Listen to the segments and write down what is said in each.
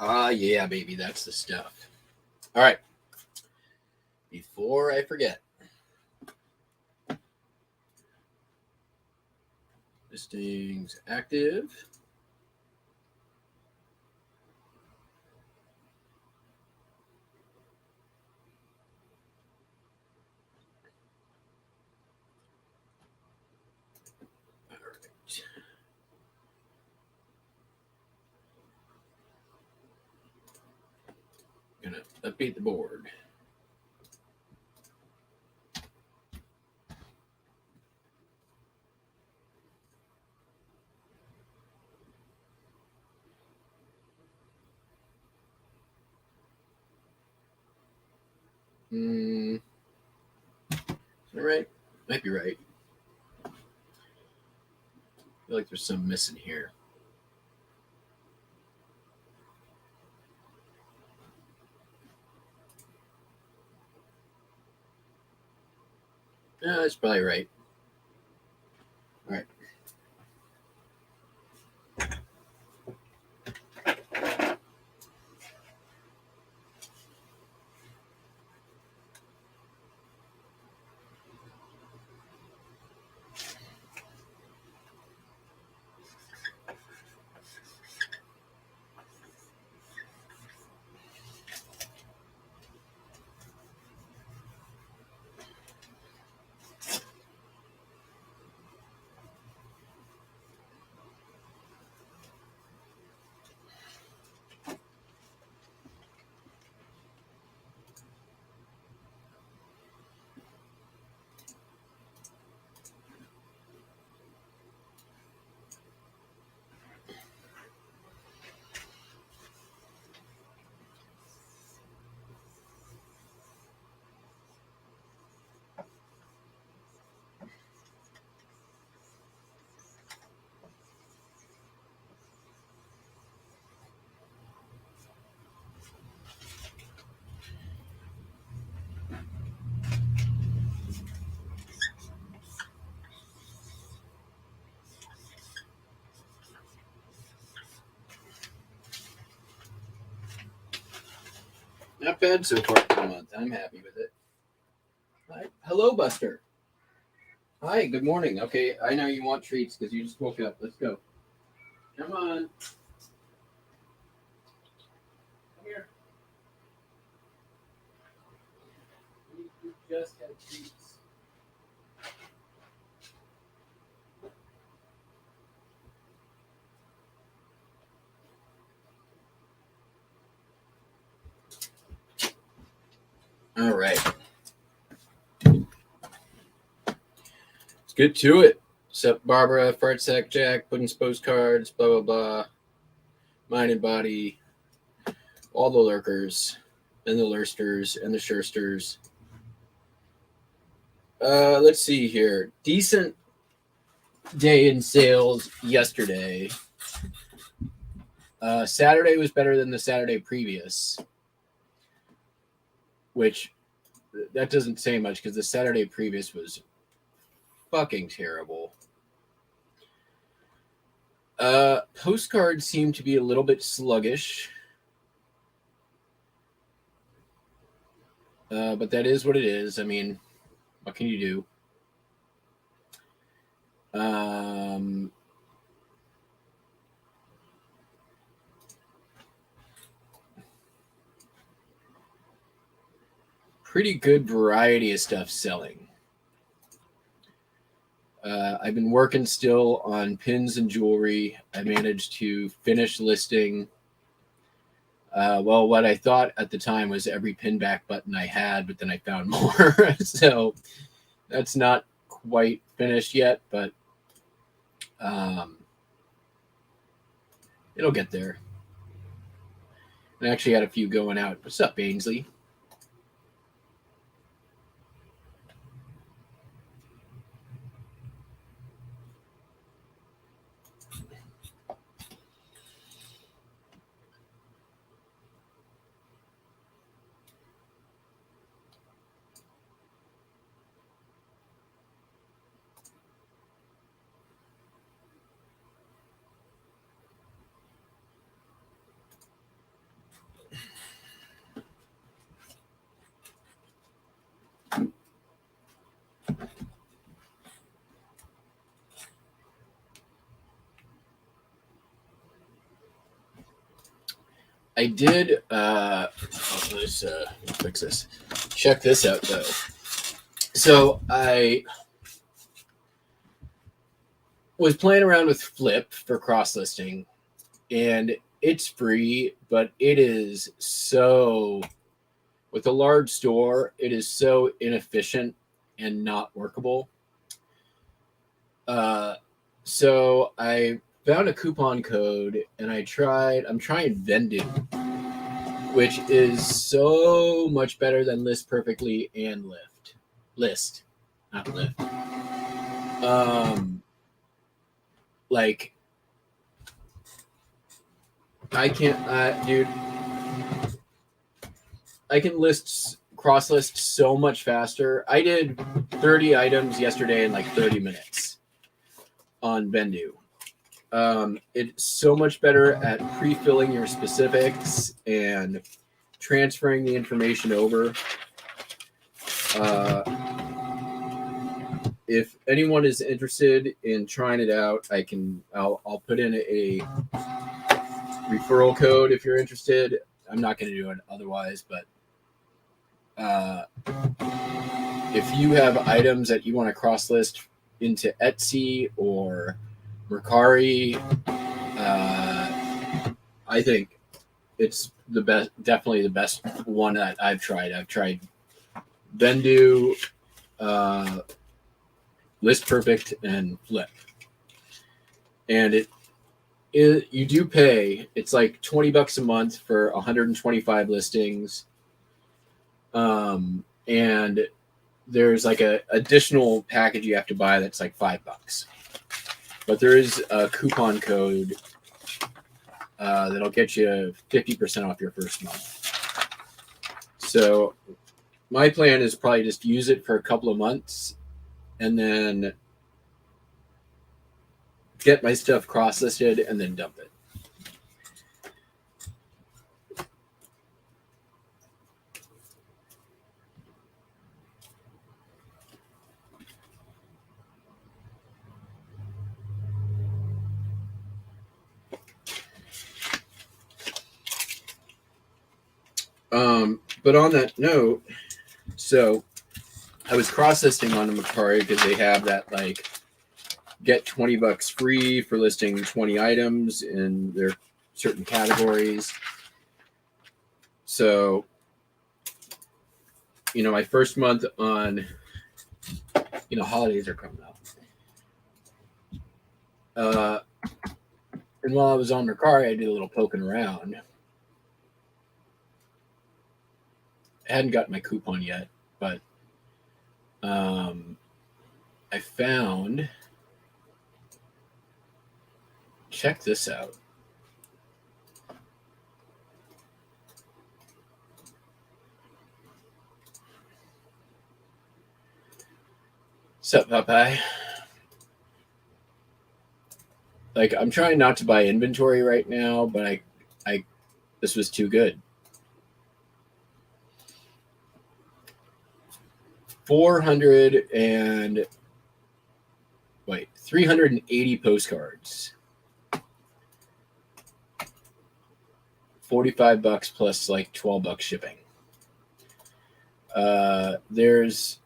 Yeah, baby, that's the stuff. All right. Before I forget, listings active. All right. Gonna update the board. All right. Might be right. I feel like there's some missing here. Yeah, that's probably right. All right. Not bad so far for the month. I'm happy with it. Hi. Hello, Buster. Hi, good morning. Okay, I know you want treats because you just woke up. Let's go. Come on. Come here. You just had treats. All right. Let's get to it. Sup, Barbara, Fart Sack Jack, Pudding's Postcards, blah, blah, blah. Mind and Body, all the lurkers, and the lursters, and the shirsters. Let's see here. Decent day in sales yesterday. Saturday was better than the Saturday previous, which that doesn't say much because the Saturday previous was fucking terrible. Postcards seem to be a little bit sluggish, but that is what it is. I mean, what can you do? Pretty good variety of stuff selling. I've been working still on pins and jewelry. I managed to finish listing. Well, what I thought at the time was every pin back button I had, but then I found more. So that's not quite finished yet, but it'll get there. I actually had a few going out. What's up, Ainsley? I did. Let's fix this. Check this out though. So I was playing around with Flip for cross listing, and it's free, but it is so, with a large store, it is so inefficient and not workable. So I found a coupon code, and I'm trying Vendu, which is so much better than List Perfectly and List, not Lift. Like, I can't, dude. I can cross list so much faster. I did 30 items yesterday in like 30 minutes on Vendu. It's so much better at pre-filling your specifics and transferring the information over. If anyone is interested in trying it out, I'll put in a referral code if you're interested. I'm not going to do it otherwise, but if you have items that you want to cross list into Etsy or Mercari, I think it's the best, definitely the best one that I've tried. I've tried Vendu, List Perfect, and Flip. And you do pay. It's like $20 a month for 125 listings. And there's like a additional package you have to buy that's like $5. But there is a coupon code that'll get you 50% off your first month. So my plan is probably just use it for a couple of months and then get my stuff cross-listed and then dump it. But on that note, so I was cross-listing on the Mercari because they have that like get $20 free for listing 20 items in their certain categories. So, my first month on, holidays are coming up. And while I was on Mercari, I did a little poking around. I hadn't gotten my coupon yet, but I found, check this out. What's up, Popeye? Like, I'm trying not to buy inventory right now, but this was too good. 380 postcards. $45 plus like $12 shipping. There's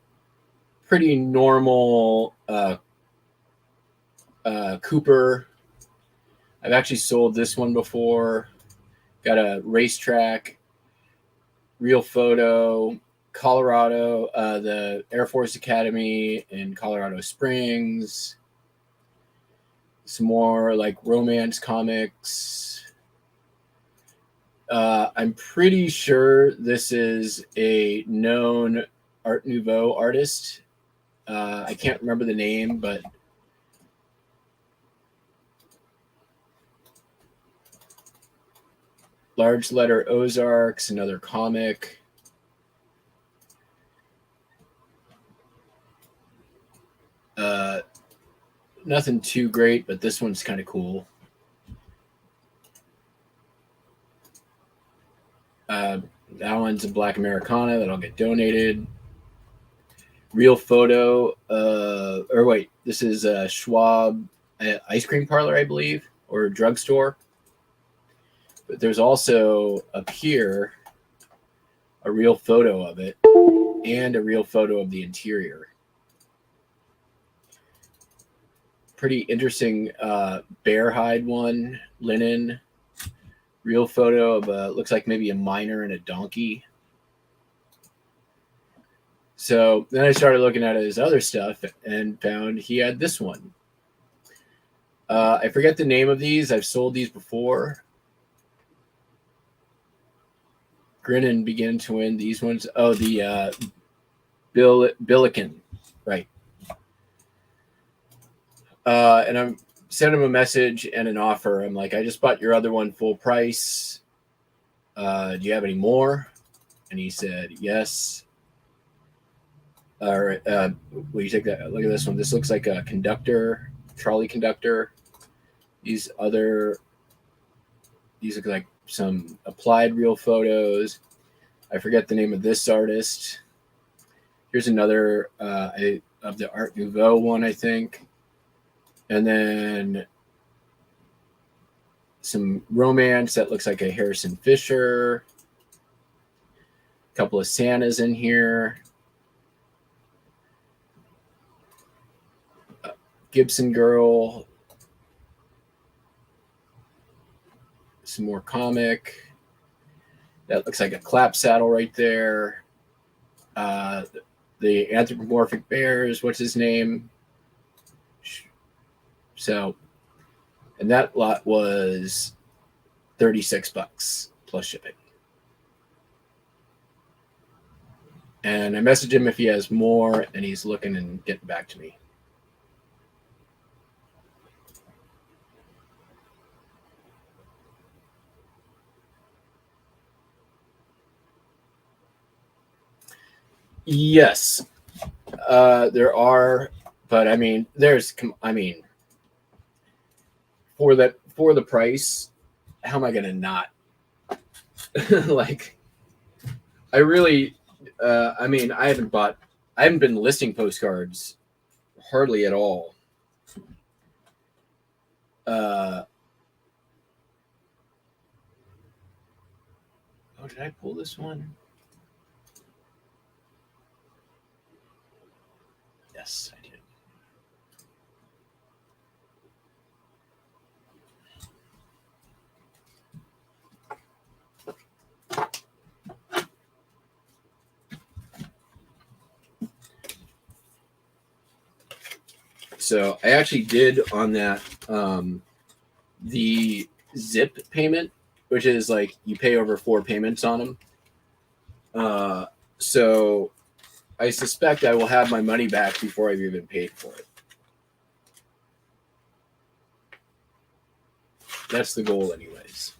pretty normal Cooper. I've actually sold this one before. Got a racetrack, real photo, Colorado, the Air Force Academy in Colorado Springs. Some more like romance comics. I'm pretty sure this is a known Art Nouveau artist. I can't remember the name, but Large Letter Ozarks, another comic. Nothing too great, but this one's kind of cool. That one's a Black Americana that'll get donated. Real photo. This is Schwab ice cream parlor, I believe, or drugstore. But there's also up here a real photo of it and a real photo of the interior. Pretty interesting bear hide one, linen. Real photo of looks like maybe a miner and a donkey. So then I started looking at his other stuff and found he had this one. I forget the name of these. I've sold these before. Grin and begin to win these ones. Oh, the Billiken, right. And I'm sent him a message and an offer. I'm like, I just bought your other one full price. Do you have any more? And he said, yes. All right. Will you take that? Look at this one. This looks like a conductor, trolley conductor. These look like some applied real photos. I forget the name of this artist. Here's another of the Art Nouveau one, I think. And then some romance that looks like a Harrison Fisher. A couple of Santas in here. Gibson Girl. Some more comic. That looks like a clap saddle right there. The anthropomorphic bears. What's his name? So, and that lot was $36 plus shipping. And I messaged him if he has more, and he's looking and getting back to me. Yes, there are, but I mean, for the price, how am I going to not? Like, I really, I haven't been listing postcards hardly at all. Oh, did I pull this one? Yes, I did. So I actually did on that the zip payment, which is like you pay over 4 payments on them. So I suspect I will have my money back before I've even paid for it. That's the goal, anyways.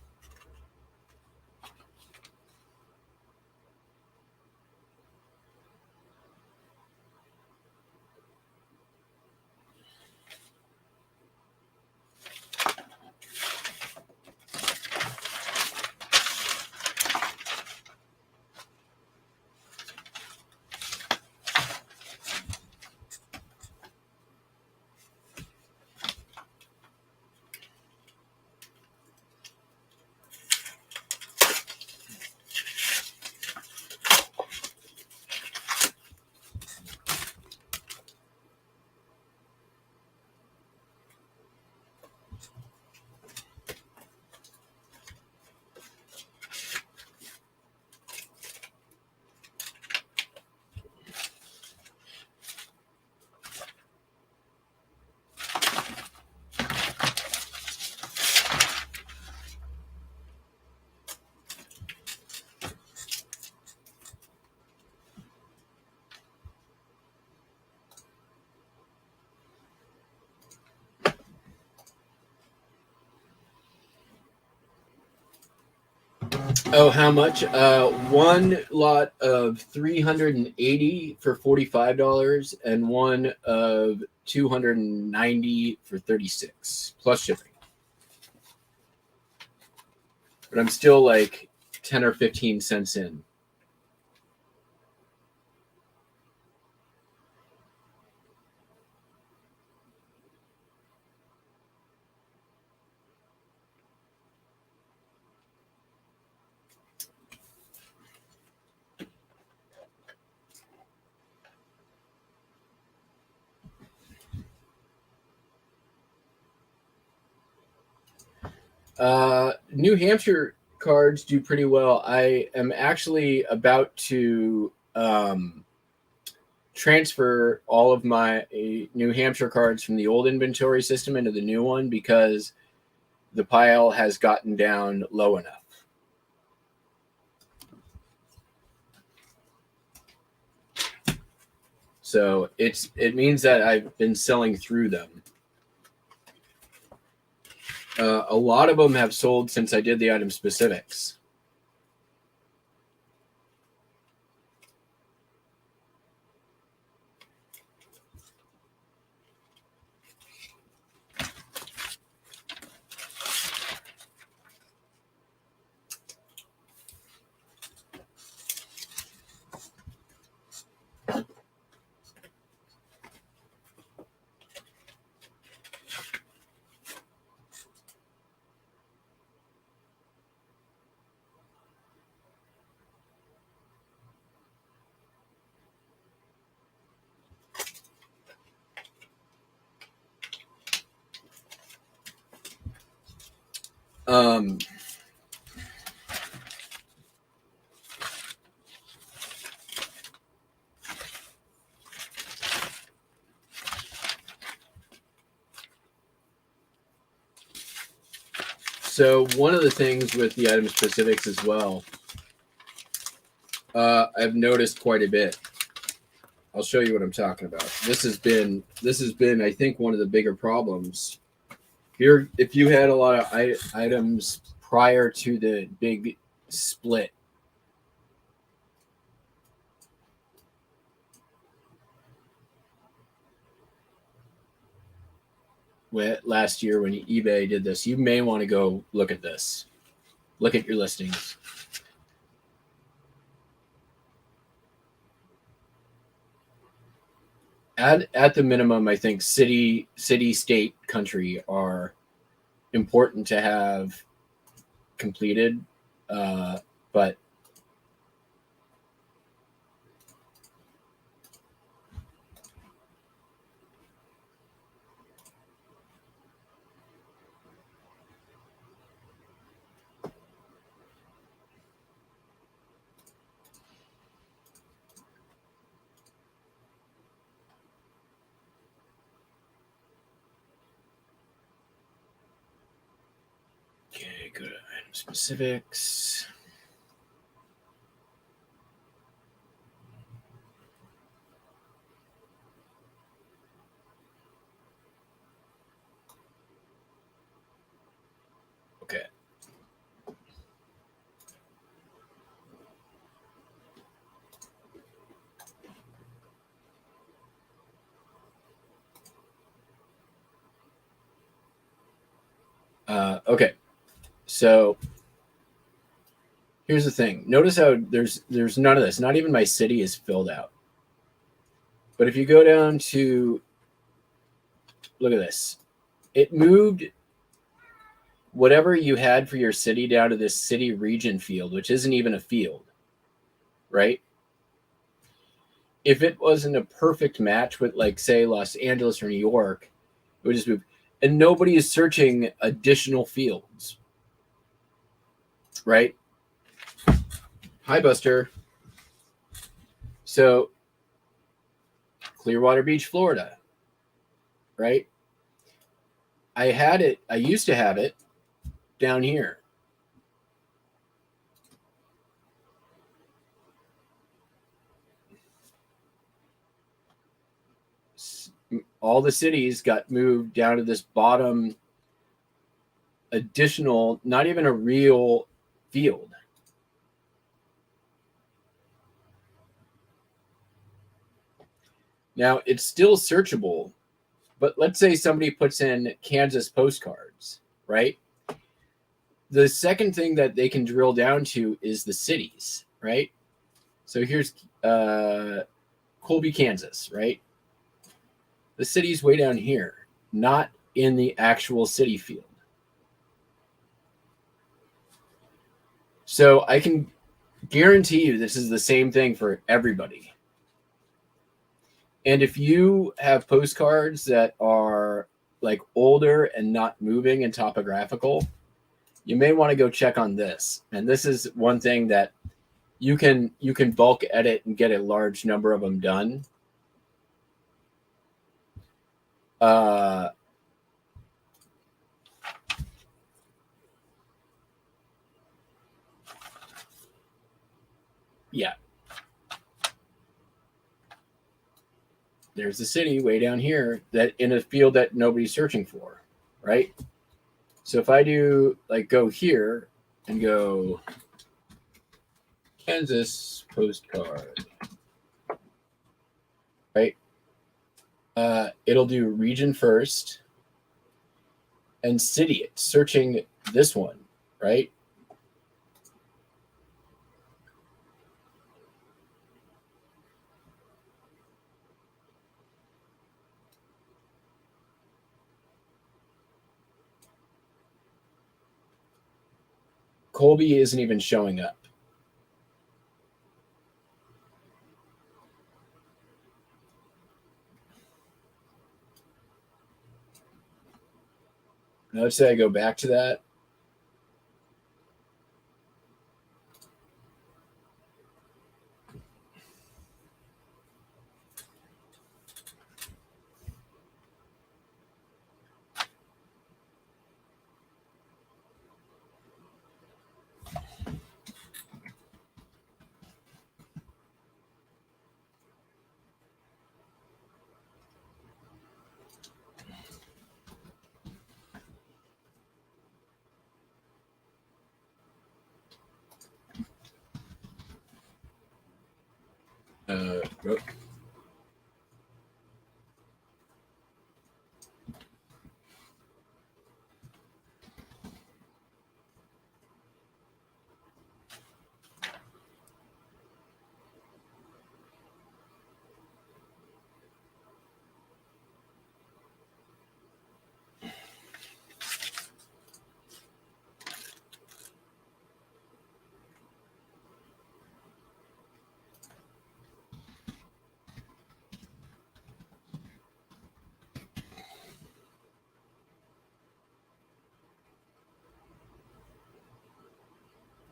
Oh, how much? One lot of 380 for $45, and one of 290 for 36 plus shipping. But I'm still like 10 or 15 cents in. New Hampshire cards do pretty well. I am actually about to transfer all of my New Hampshire cards from the old inventory system into the new one because the pile has gotten down low enough. So it means that I've been selling through them. A lot of them have sold since I did the item specifics. So one of the things with the item specifics as well, I've noticed quite a bit. I'll show you what I'm talking about. This has been, I think, one of the bigger problems. Here, if you had a lot of items prior to the big split, last year when eBay did this, you may want to go look at this. Look at your listings. At the minimum, I think city, state, country are important to have completed, but okay, go to item specifics. Okay. Okay. So here's the thing. Notice how there's none of this. Not even my city is filled out. But if you go down to, look at this. It moved whatever you had for your city down to this city region field, which isn't even a field, right? If it wasn't a perfect match with, like, say, Los Angeles or New York, it would just move. And nobody is searching additional fields, right? Hi, Buster. So, Clearwater Beach, Florida, right? I used to have it down here. All the cities got moved down to this bottom additional, not even a real field. Now, it's still searchable, but let's say somebody puts in Kansas postcards, right? The second thing that they can drill down to is the cities, right? So here's Colby, Kansas, right? The city's way down here, not in the actual city field. So I can guarantee you this is the same thing for everybody. And if you have postcards that are like older and not moving and topographical, you may want to go check on this. And this is one thing that you can bulk edit and get a large number of them done. Yeah. There's the city way down here that in a field that nobody's searching for, right? So if I do like go here and go Kansas postcard, right? It'll do region first and city. It's searching this one, right? Colby isn't even showing up. Now let's say I go back to that.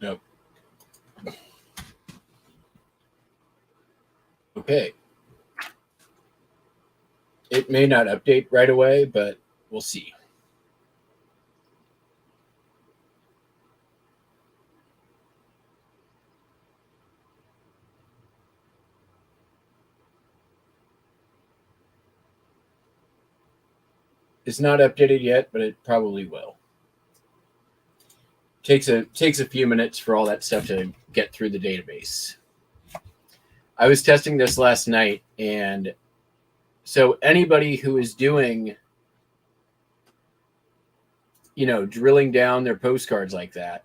Nope. Okay. It may not update right away, but we'll see. It's not updated yet, but it probably will. Takes a few minutes for all that stuff to get through the database. I was testing this last night, and so anybody who is doing, drilling down their postcards like that.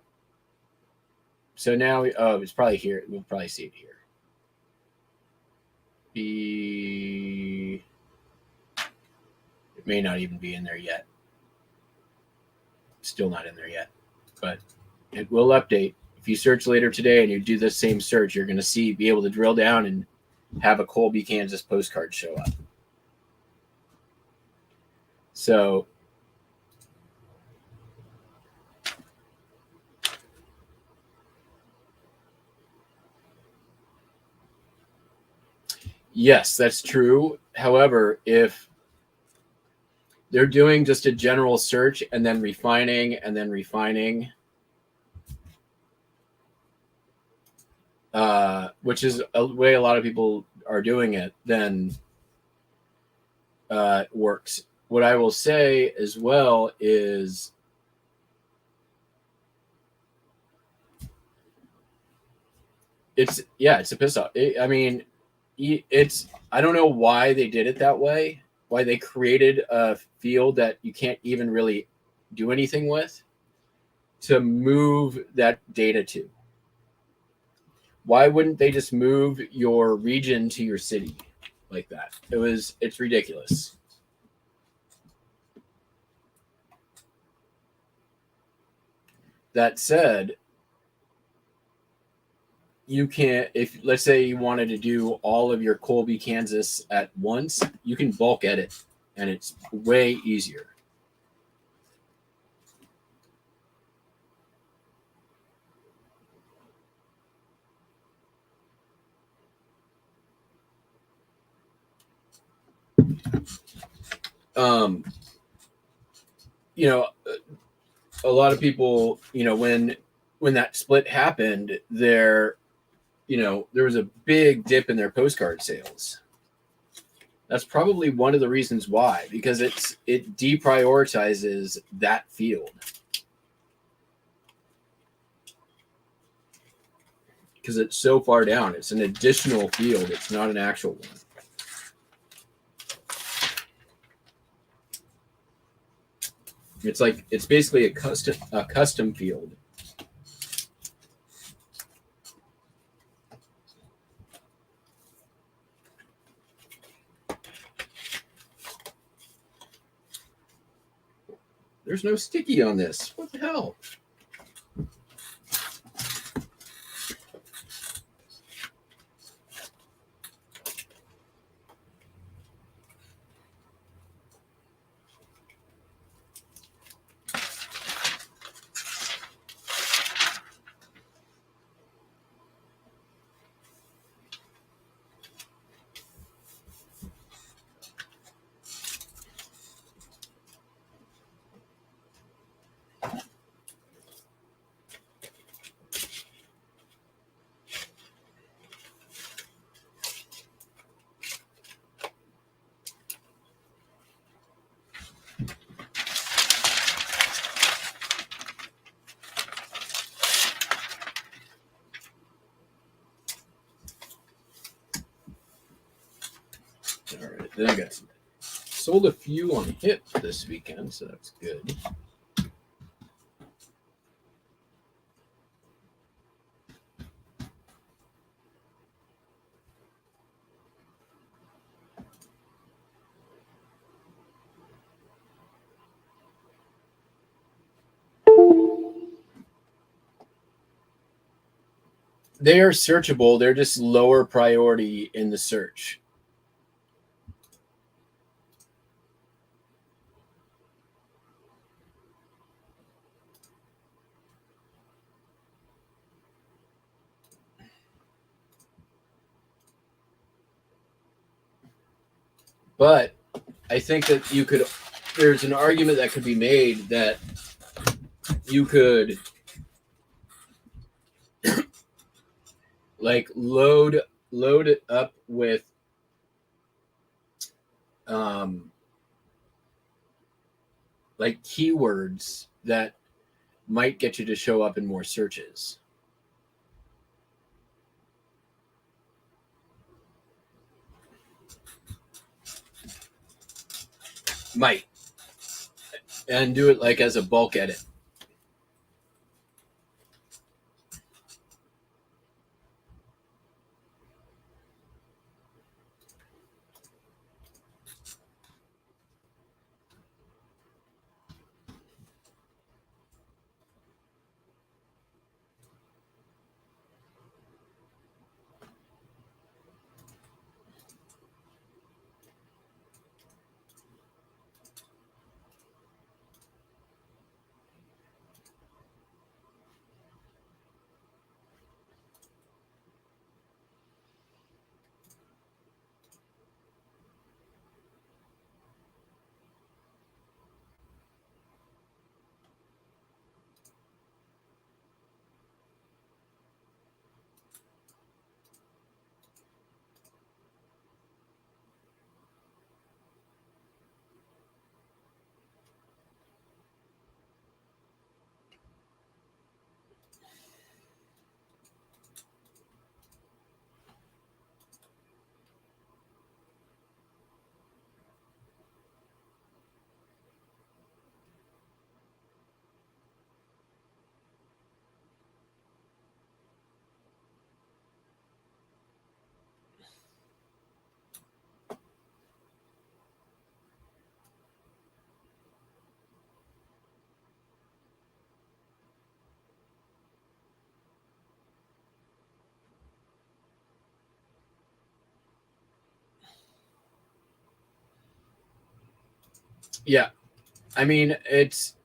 So now, it's probably here. We'll probably see it here. It may not even be in there yet. Still not in there yet, but it will update. If you search later today and you do the same search, you're going to be able to drill down and have a Colby, Kansas postcard show up. So yes, that's true. However, if they're doing just a general search and then refining, which is a way a lot of people are doing it, then it works. What I will say as well is it's a piss off. I mean, I don't know why they did it that way, why they created a field that you can't even really do anything with to move that data to. Why wouldn't they just move your region to your city like that? It's ridiculous. That said, you can't, if let's say you wanted to do all of your Colby, Kansas at once, you can bulk edit and it's way easier. um, you know, a lot of people, when that split happened, there was a big dip in their postcard sales. That's probably one of the reasons why, because it deprioritizes that field. Because it's so far down. It's an additional field. It's not an actual one. It's basically a custom field. There's no sticky on this. What the hell? All right, then I got some. Sold a few on HIP this weekend, so that's good. They are searchable. They're just lower priority in the search. But I think that there's an argument that could be made that you could like load it up with like keywords that might get you to show up in more searches. Might. And do it like as a bulk edit. Yeah. I mean, it's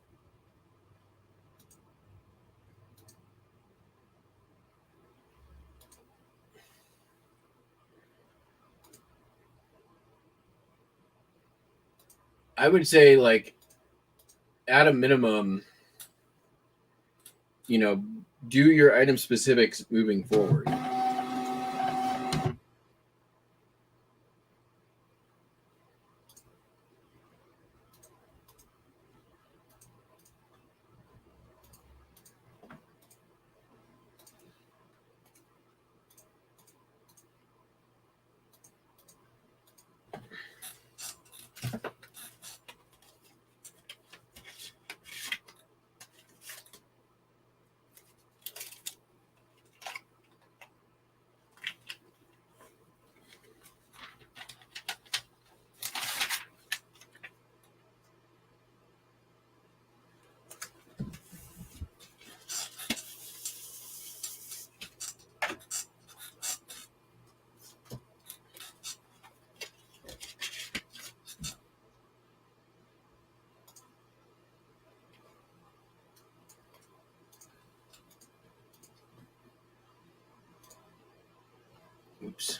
I would say, like, at a minimum, do your item specifics moving forward. Oops.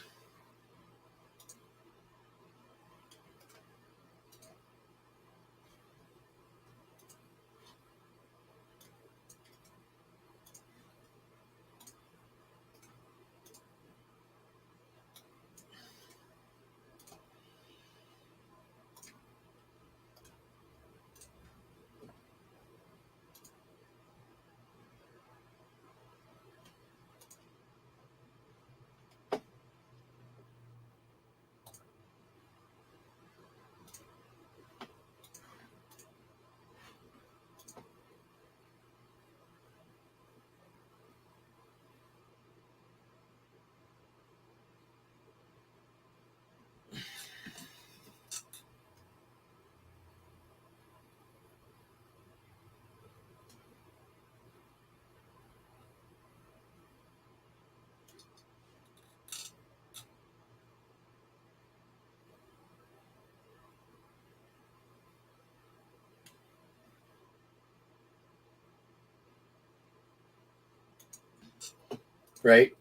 Right?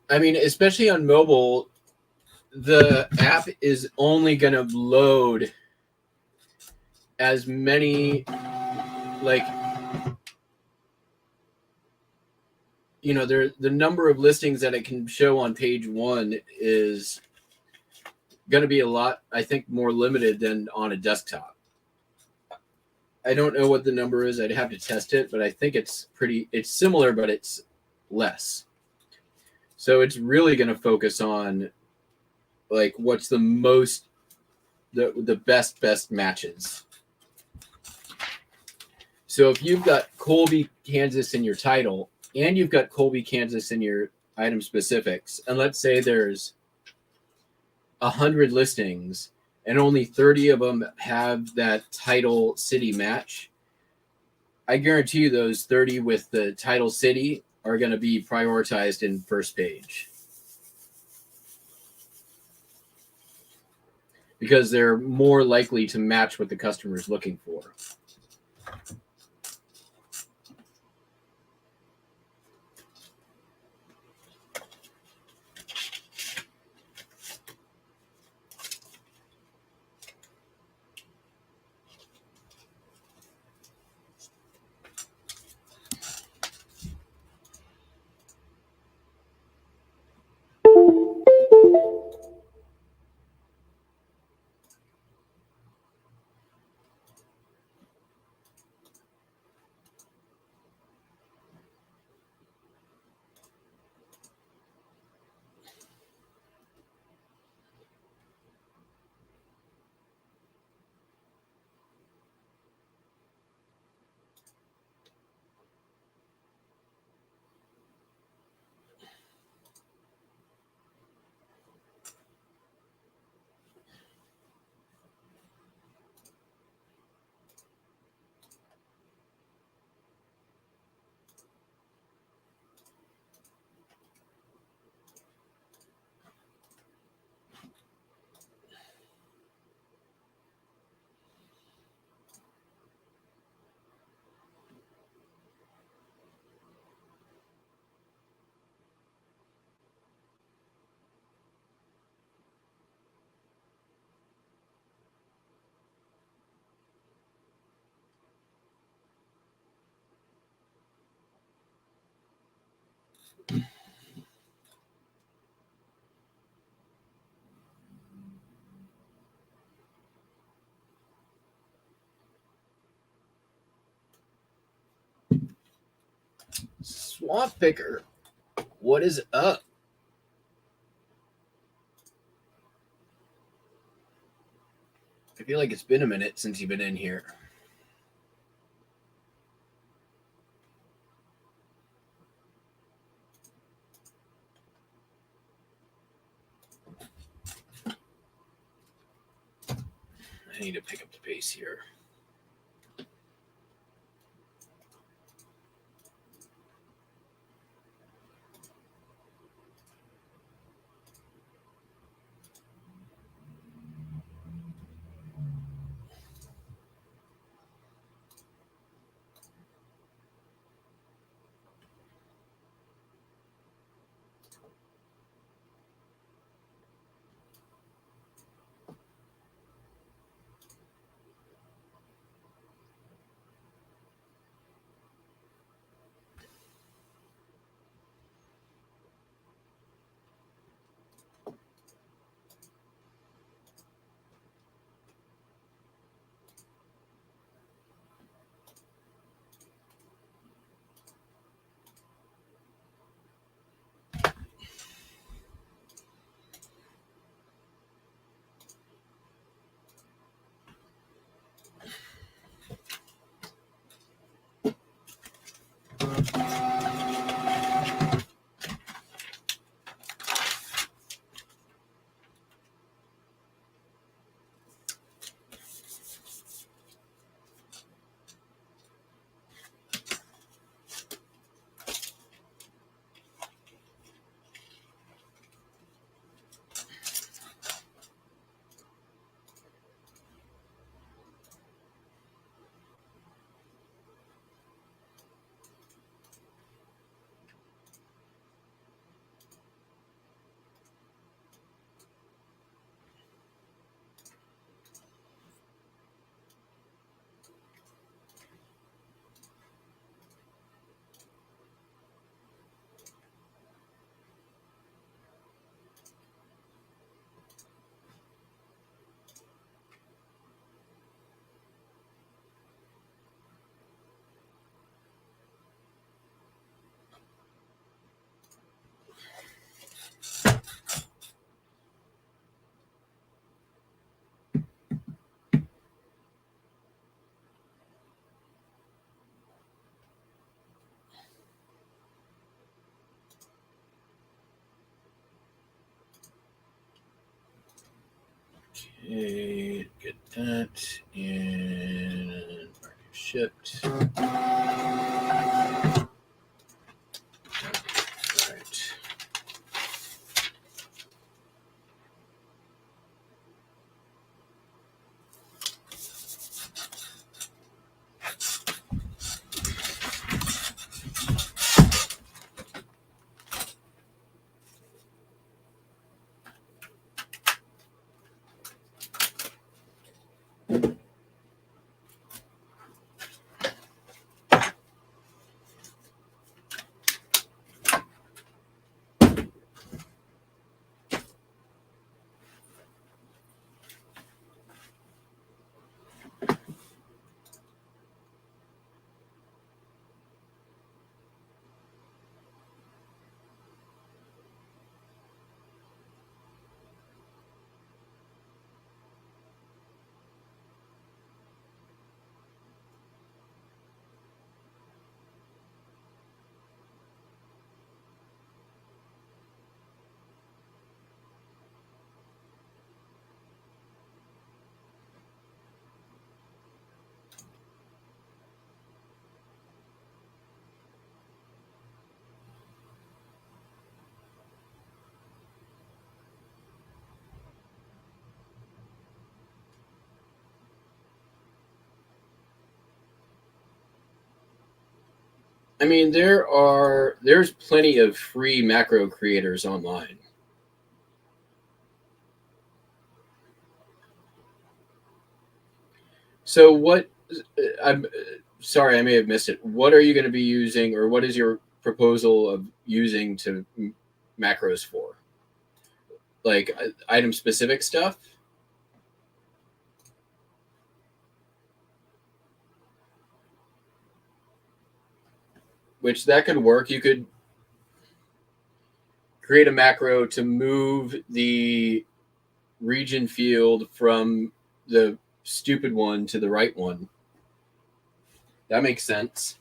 I mean, especially on mobile, the app is only going to load as many, like, the number of listings that it can show on page one is going to be a lot, I think, more limited than on a desktop. I don't know what the number is. I'd have to test it, but I think it's similar, but it's less. So it's really going to focus on, like, what's the best matches. So if you've got Colby, Kansas in your title, and you've got Colby, Kansas in your item specifics, and let's say there's 100 listings and only 30 of them have that title city match, I guarantee you those 30 with the title city are going to be prioritized in first page, because they're more likely to match what the customer is looking for. Swamp Picker, what is up? I feel like it's been a minute since you've been in here. I need to pick up the pace here. Okay, get that and shipped. All right. I mean, there's plenty of free macro creators online. So what? I'm sorry, I may have missed it. What are you going to be using, or what is your proposal of using to macros for? Like item specific stuff? which that could work. You could create a macro to move the region field from the stupid one to the right one. That makes sense.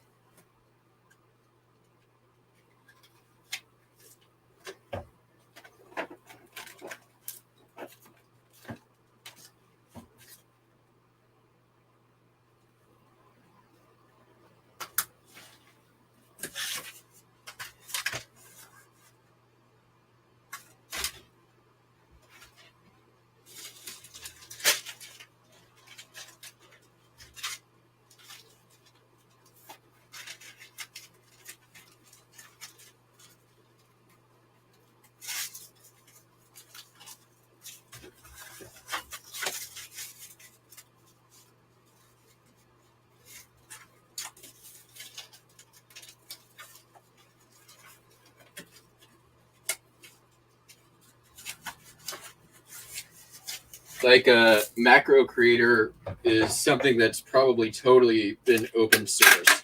Like a macro creator is something that's probably totally been open sourced.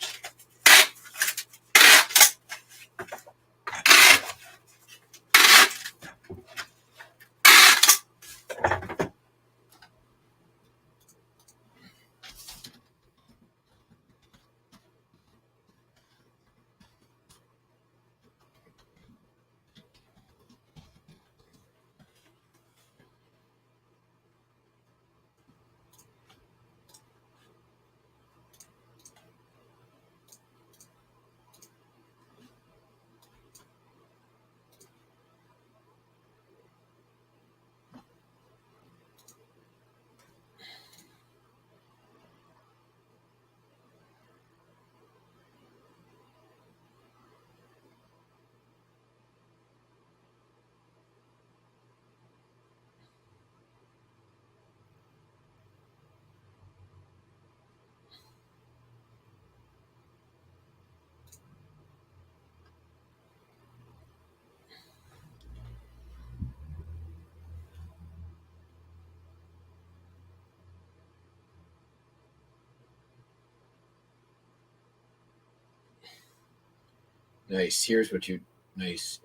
Nice. Here's what you nice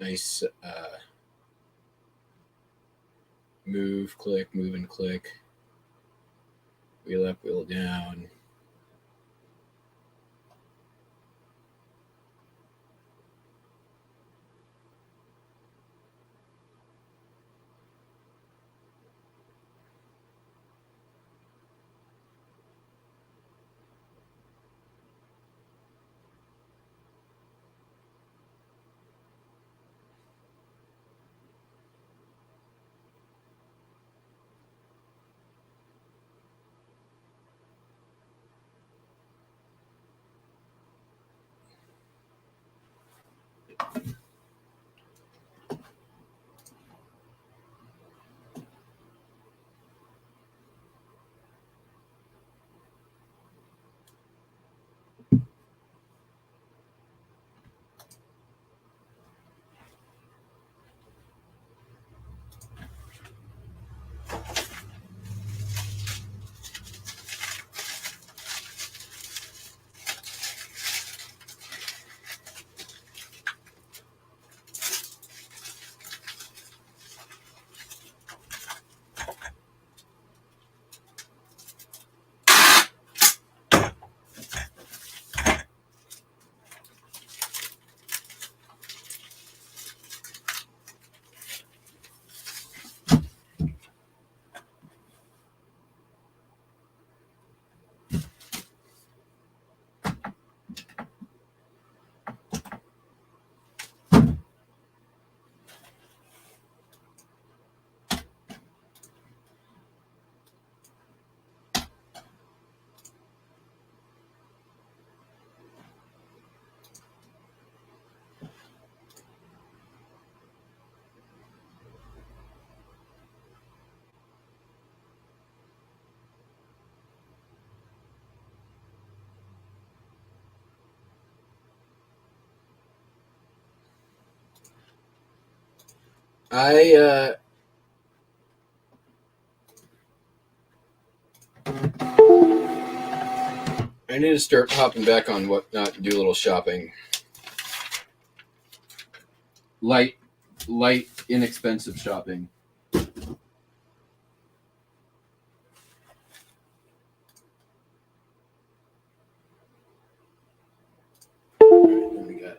move, click, move and click. Wheel up, wheel down. I need to start hopping back on Whatnot and do a little shopping. light, inexpensive shopping. What we got?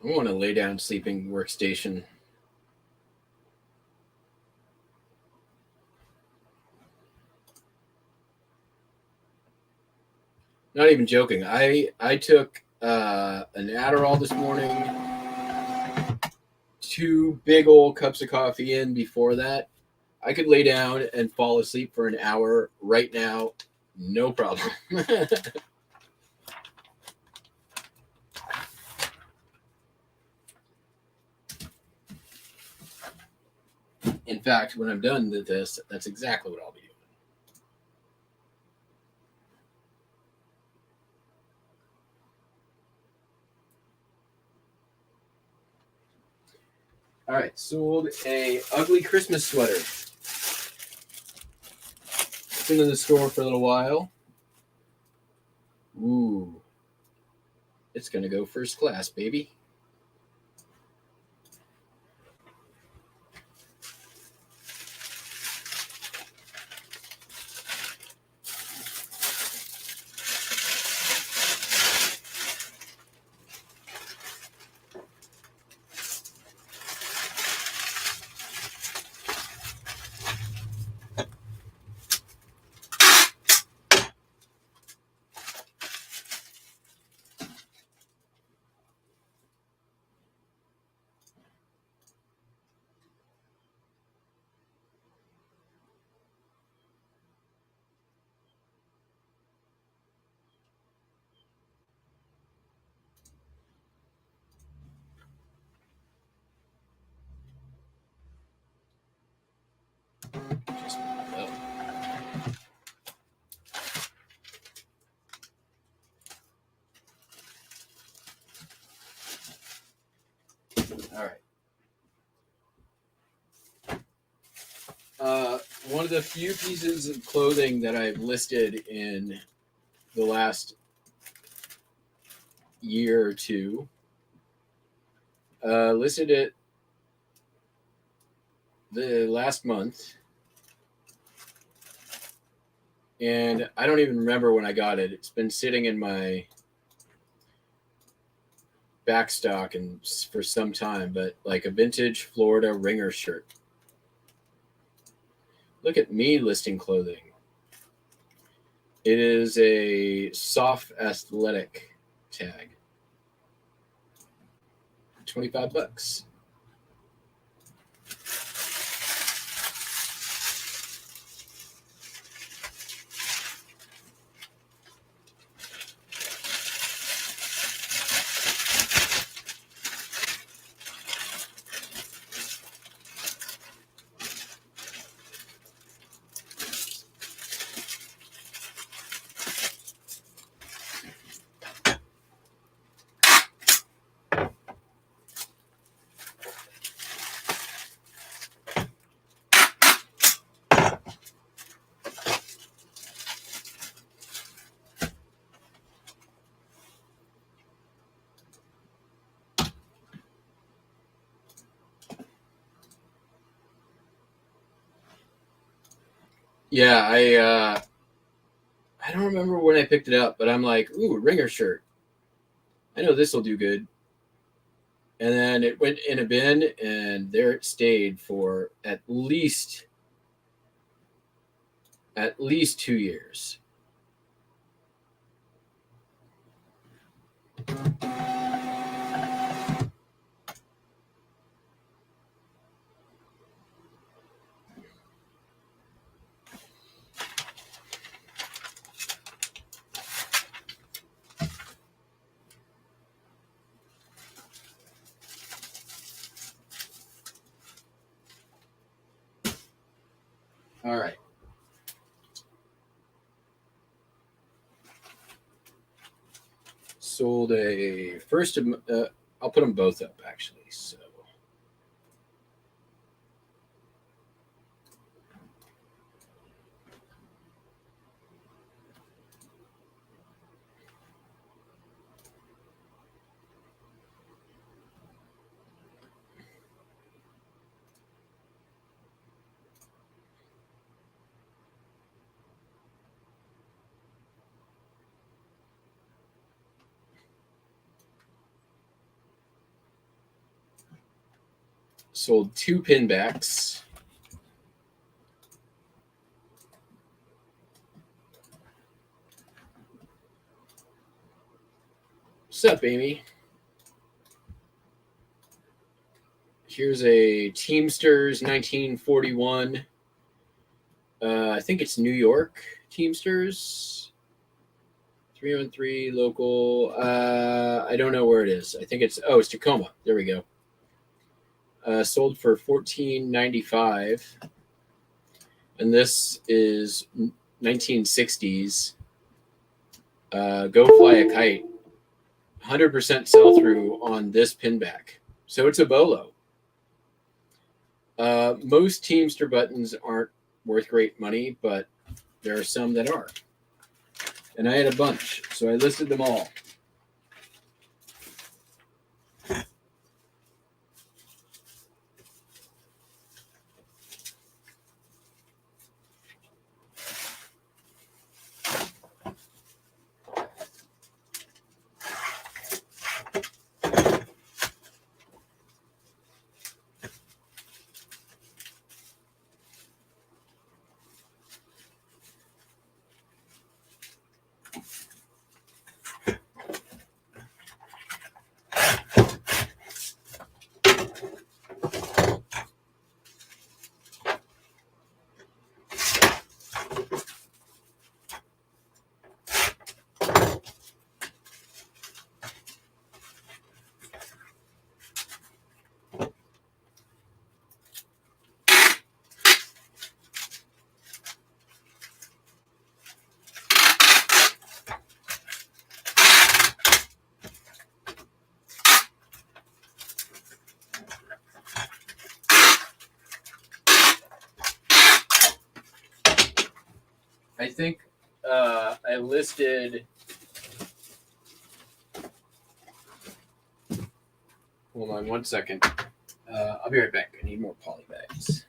I want a lay down sleeping workstation. Not even joking. I took an Adderall this morning, 2 big old cups of coffee in before that. I could lay down and fall asleep for an hour right now, no problem. In fact, when I'm done with this, that's exactly what I'll be doing. All right, sold a ugly Christmas sweater. It's been in the store for a little while. Ooh, it's gonna go first class, baby. one of the few pieces of clothing that I've listed in the last year or two. Listed it the last month, and I don't even remember when I got it. It's been sitting in my backstock and for some time, but like a vintage Florida ringer shirt. Look at me listing clothing. It is a soft athletic tag. $25. Yeah, I don't remember when I picked it up, but I'm like, ooh, ringer shirt. I know this will do good. And then it went in a bin, and there it stayed for at least 2 years. All right. Sold a first. I'll put them both up actually. So sold 2 pinbacks. What's up, Amy? Here's a Teamsters 1941. I think it's New York Teamsters. 313 local. I don't know where it is. I think it's Tacoma. There we go. Sold for $14.95, and this is 1960s. Go fly a kite. 100% sell through on this pinback. So it's a bolo. Most Teamster buttons aren't worth great money, but there are some that are. And I had a bunch, so I listed them all. I think I listed. Hold on 1 second. I'll be right back. I need more poly bags.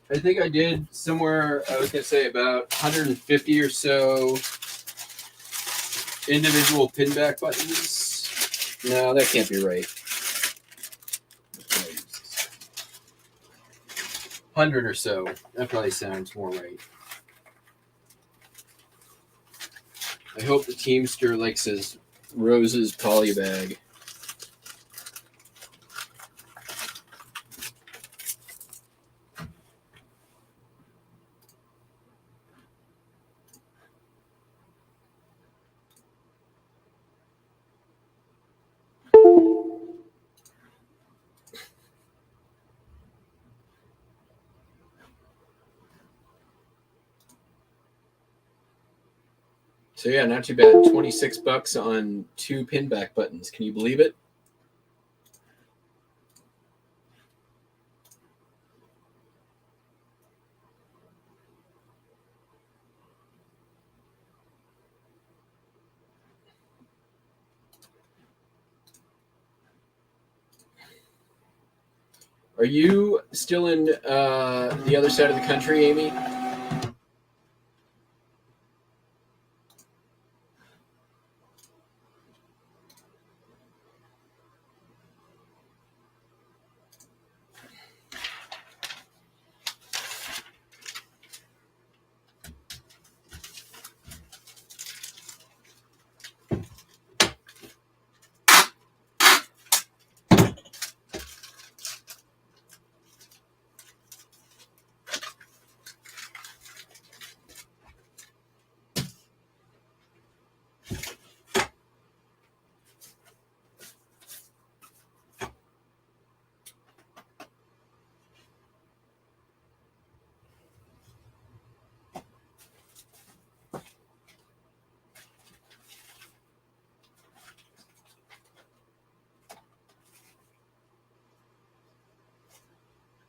I think I did somewhere, I was going to say about 150 or so individual pinback buttons. No, that can't be right. 100 or so. That probably sounds more right. I hope the Teamster likes his Rose's poly bag. So yeah, not too bad. $26 on 2 pinback buttons. Can you believe it? Are you still in the other side of the country, Amy?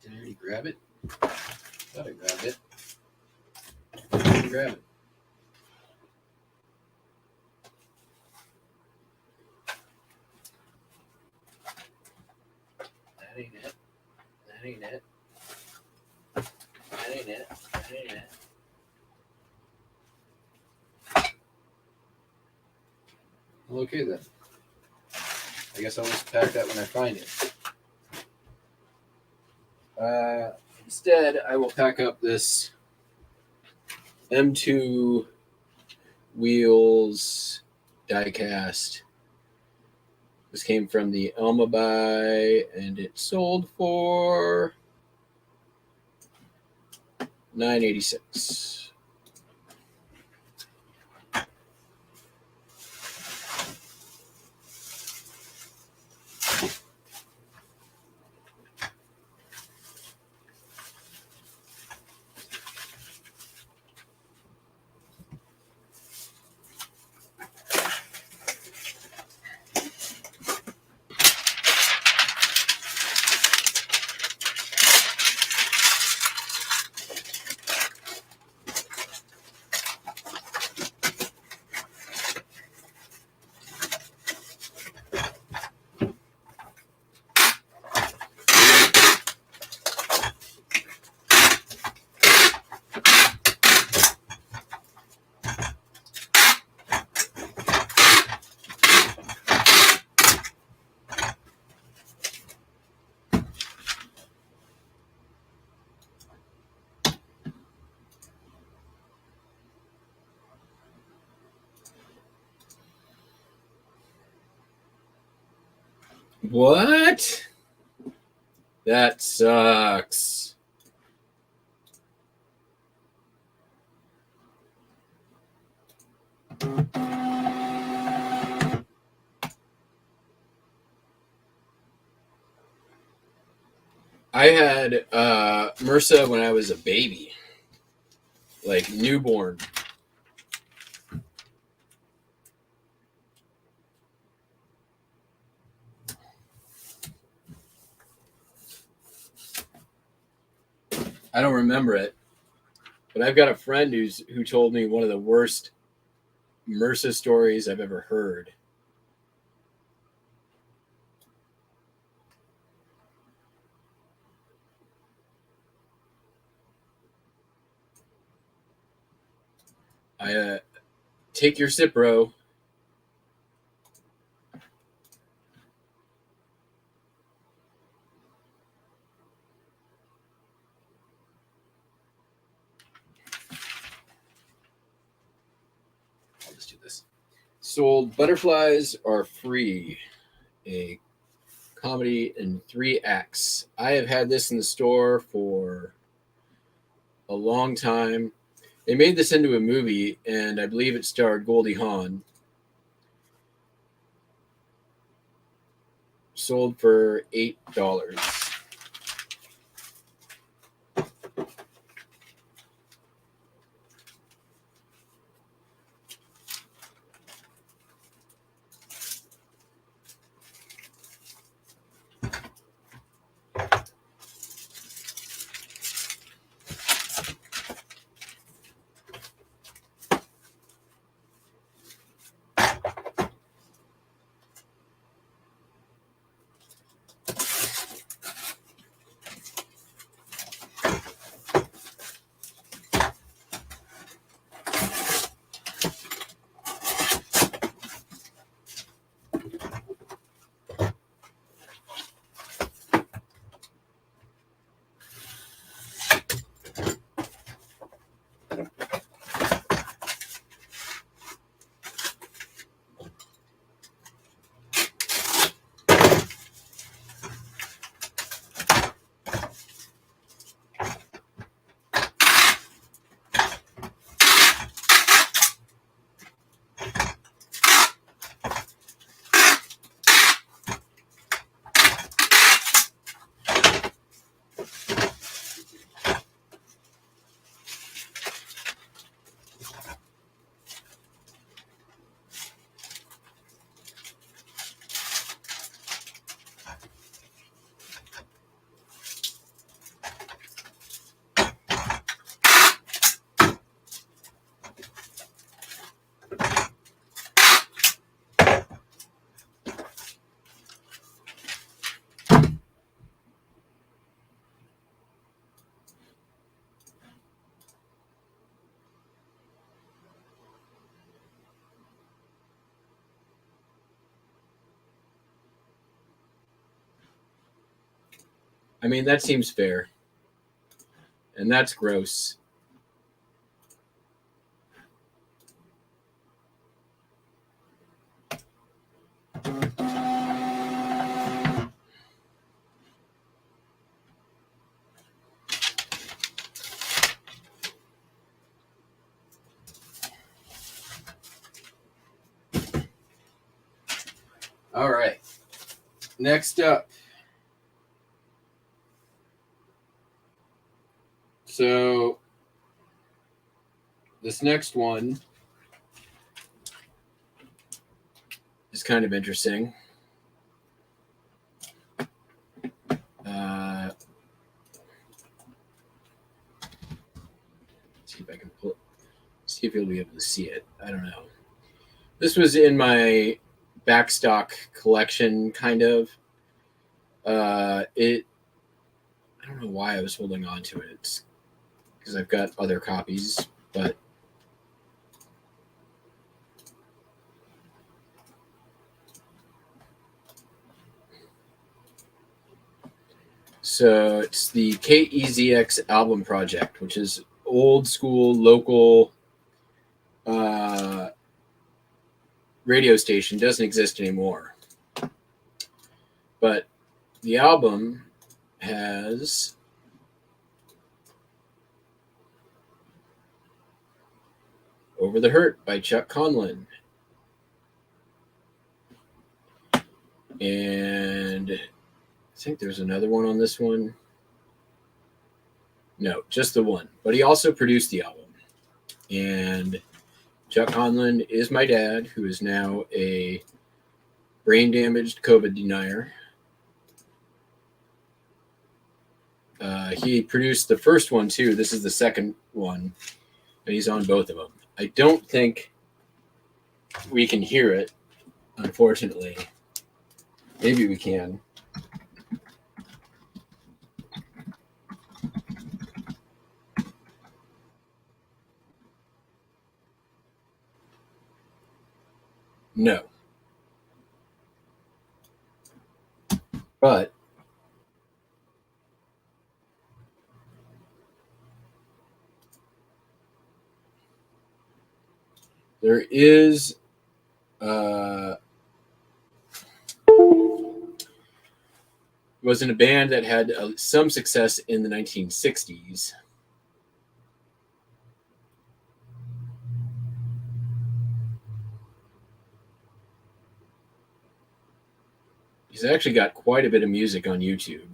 Did I already grab it? Thought I grabbed it. Didn't grab it. That ain't it. That ain't it. That ain't it. That ain't it. Well, okay then. I guess I'll just pack that when I find it. Instead, I will pack up this M2 wheels diecast. This came from the Elma buy, and it sold for $9.86. What? That sucks. I had MRSA when I was a baby, like newborn. I don't remember it, but I've got a friend who told me one of the worst MRSA stories I've ever heard. Take your sip, bro. I'll just do this. Sold Butterflies Are Free, a comedy in 3 acts. I have had this in the store for a long time. They made this into a movie, and I believe it starred Goldie Hawn. Sold for $8. I mean, that seems fair. And that's gross. All right. Next up. So, this next one is kind of interesting. See if I can see if you'll be able to see it. I don't know. This was in my backstock collection, kind of. I don't know why I was holding on to it. It's because I've got other copies, but so it's the KEZX album project, which is old school local radio station. Doesn't exist anymore. But the album has Over the Hurt by Chuck Conlon. And I think there's another one on this one. No, just the one. But he also produced the album. And Chuck Conlon is my dad, who is now a brain-damaged COVID denier. He produced the first one, too. This is the second one. And he's on both of them. I don't think we can hear it, unfortunately. Maybe we can. No. But there is was in a band that had some success in the 1960s. He's actually got quite a bit of music on YouTube.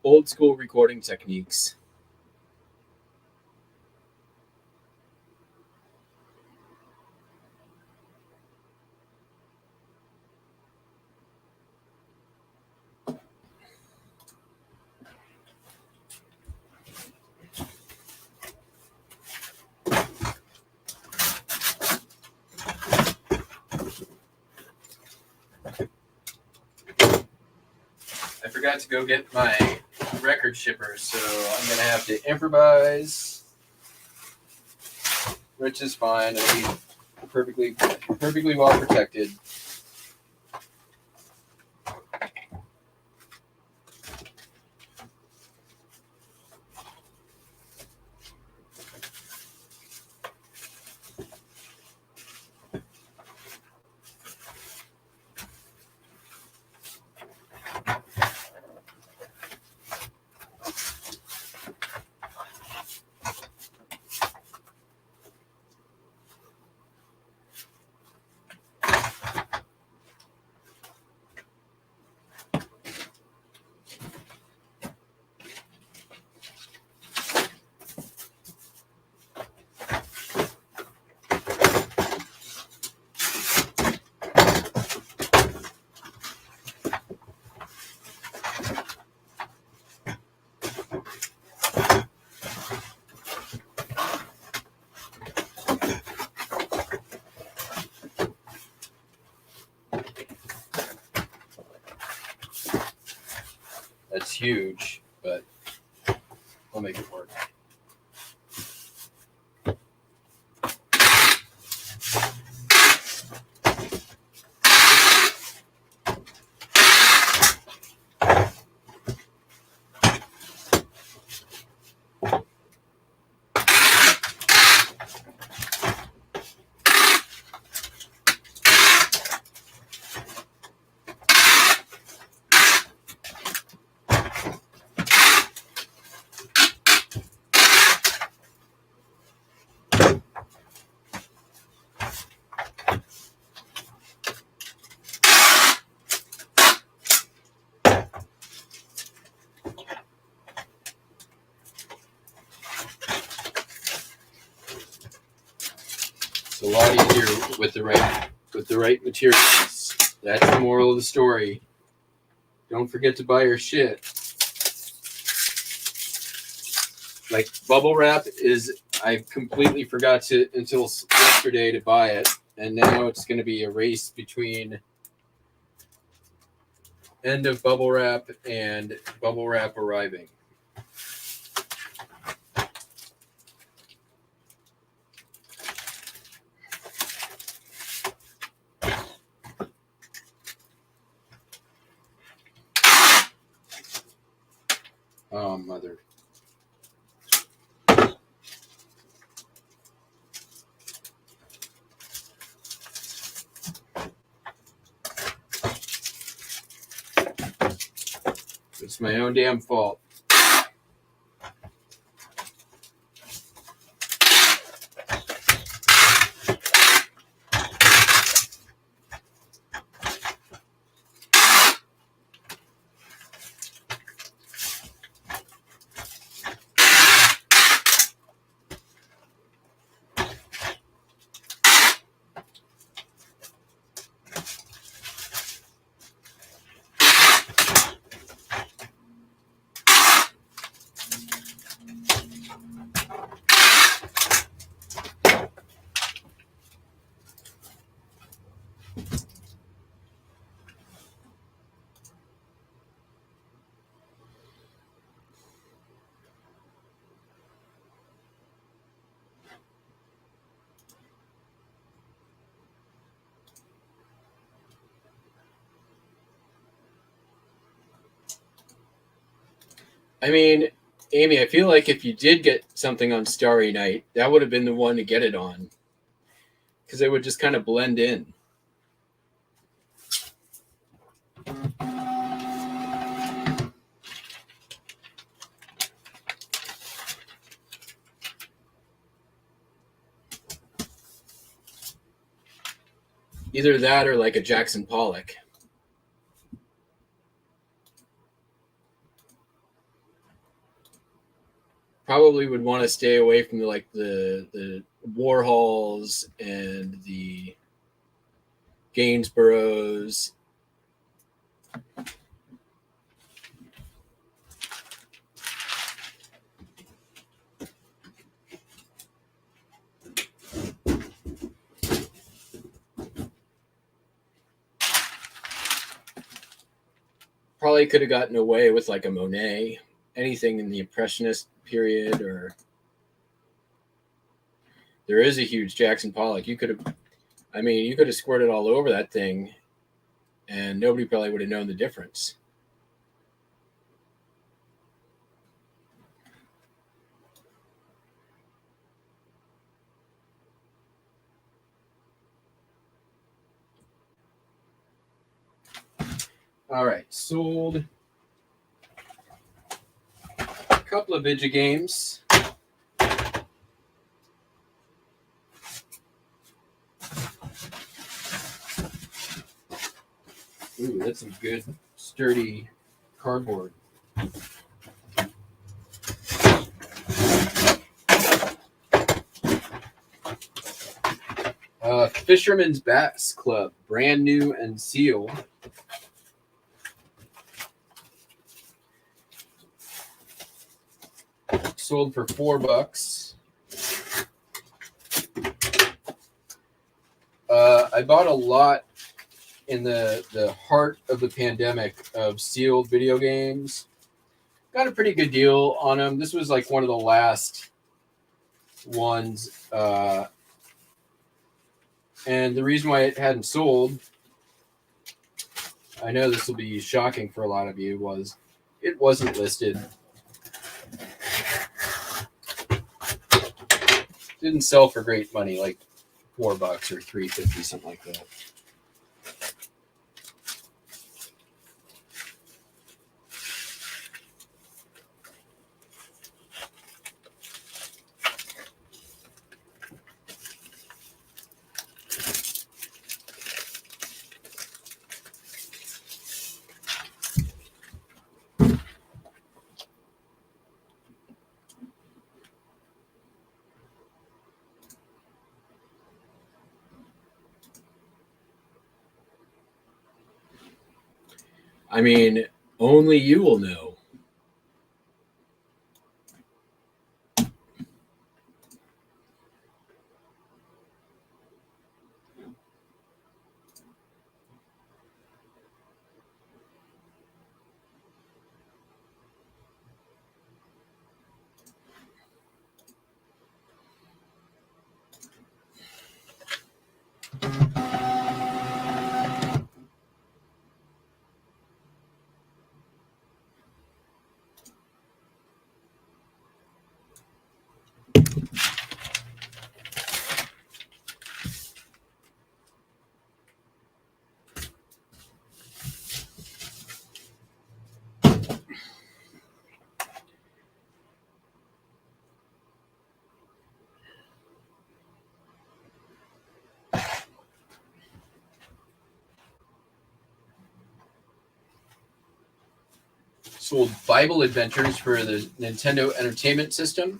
Old school recording techniques. I forgot to go get my record shipper, so I'm going to have to improvise, which is fine. It'll be perfectly well protected. That's huge, but I'll make it work. It's a lot easier with the right materials. That's the moral of the story. Don't forget to buy your shit. Like bubble wrap is, I completely forgot to until yesterday to buy it, and now it's going to be a race between end of bubble wrap and bubble wrap arriving. Oh, mother. It's my own damn fault. I mean, Amy, I feel like if you did get something on Starry Night, that would have been the one to get it on, because it would just kind of blend in. Either that or like a Jackson Pollock. Probably would want to stay away from the Warhols and the Gainsboroughs. Probably could have gotten away with like a Monet, anything in the Impressionist period, or there is a huge Jackson Pollock. You could have squirted all over that thing and nobody probably would have known the difference. All right, sold a couple of Vidya games. Ooh, that's some good, sturdy cardboard. Fisherman's Bass Club, brand new and sealed. Sold for $4. I bought a lot in the heart of the pandemic of sealed video games. Got a pretty good deal on them. This was like one of the last ones. And the reason why it hadn't sold, I know this will be shocking for a lot of you, was it wasn't listed. Didn't sell for great money, like $4 or $3.50, something like that. I mean, Only you will know. Sold Bible Adventures for the Nintendo Entertainment System.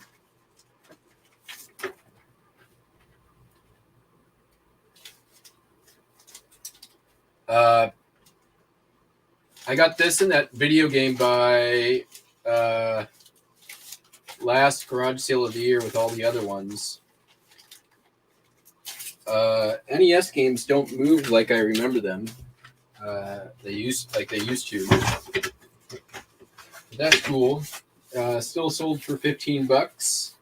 I got this in that video game by last garage sale of the year with all the other ones. NES games don't move like I remember them. They used to. But that's cool. Still sold for $15.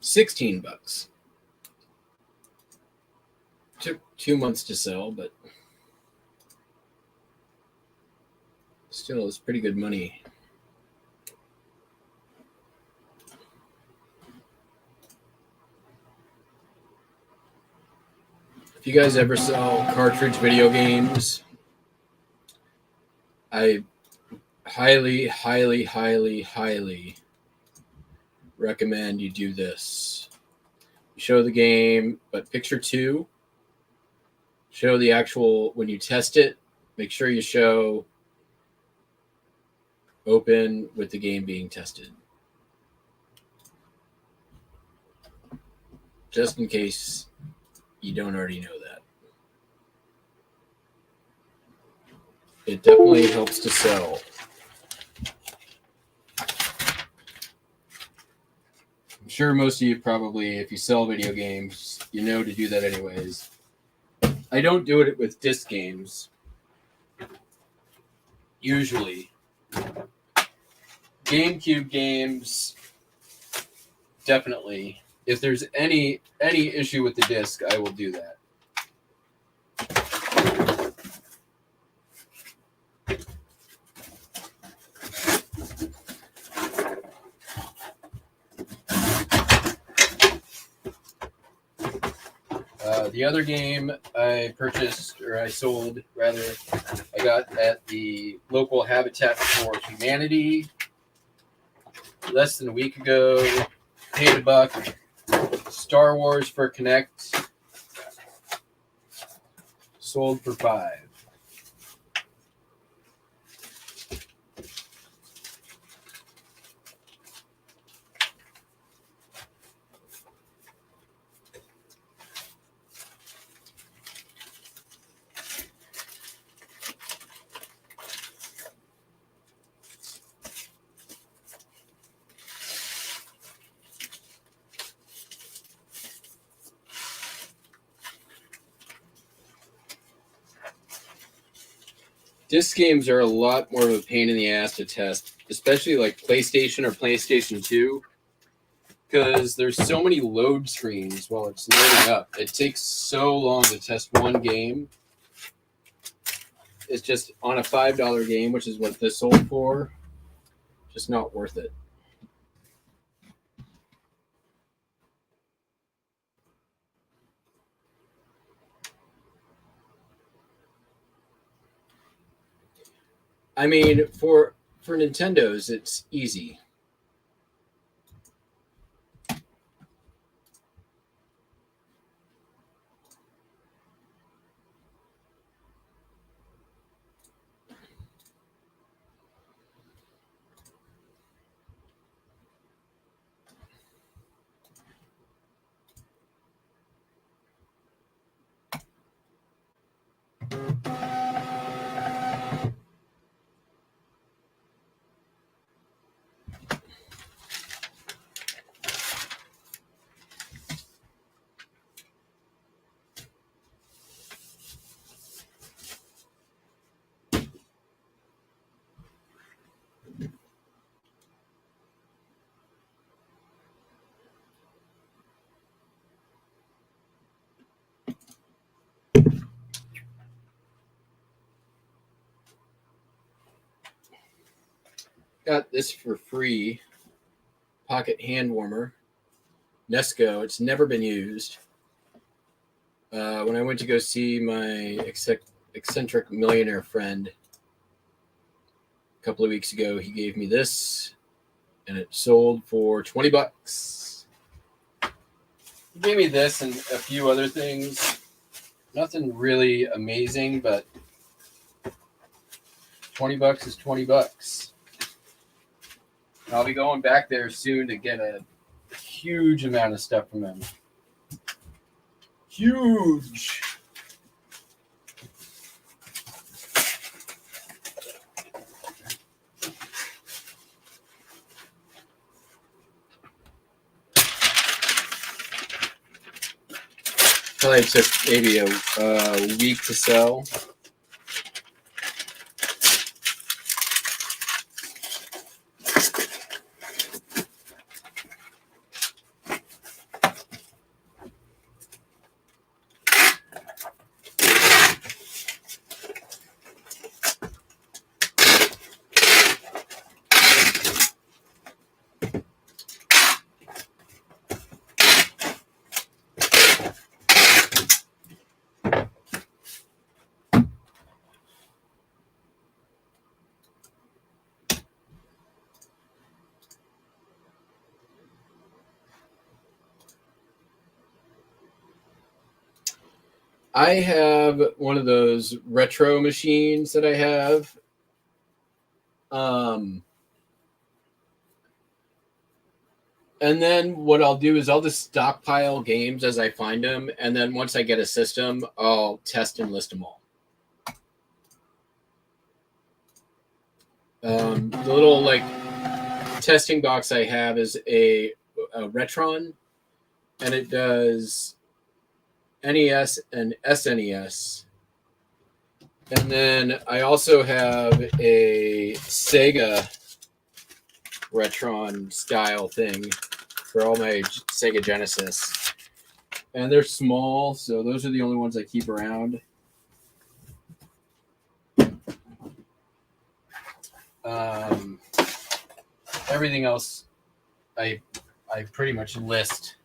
$16. Took 2 months to sell, but still it's pretty good money. If you guys ever sell cartridge video games, I highly, highly, highly, highly recommend you do this. You show the game, but picture 2, show the actual, when you test it, make sure you show open with the game being tested. Just in case you don't already know that. It definitely helps to sell. I'm sure most of you probably, if you sell video games, you know to do that anyways. I don't do it with disc games. Usually. GameCube games, definitely. If there's any issue with the disc, I will do that. The other game I purchased, or I sold rather, I got at the local Habitat for Humanity less than a week ago. Paid $1. Star Wars for Connect. Sold for $5. Disc games are a lot more of a pain in the ass to test, especially like PlayStation or PlayStation 2, because there's so many load screens while it's loading up. It takes so long to test one game. It's just on a $5 game, which is what this sold for, just not worth it. I mean, for Nintendo's, it's easy. Got this for free. Pocket hand warmer. Nesco. It's never been used. When I went to go see my eccentric millionaire friend a couple of weeks ago, he gave me this, and it sold for $20. He gave me this and a few other things. Nothing really amazing, but $20 is $20. I'll be going back there soon to get a huge amount of stuff from him. Huge. Probably took maybe a week to sell. I have one of those retro machines that I have. And then what I'll do is I'll just stockpile games as I find them. And then once I get a system, I'll test and list them all. The little like testing box I have is a Retron, and it does NES and SNES. And then I also have a Sega Retron style thing for all my Sega Genesis. And they're small, so those are the only ones I keep around. Everything else I pretty much list.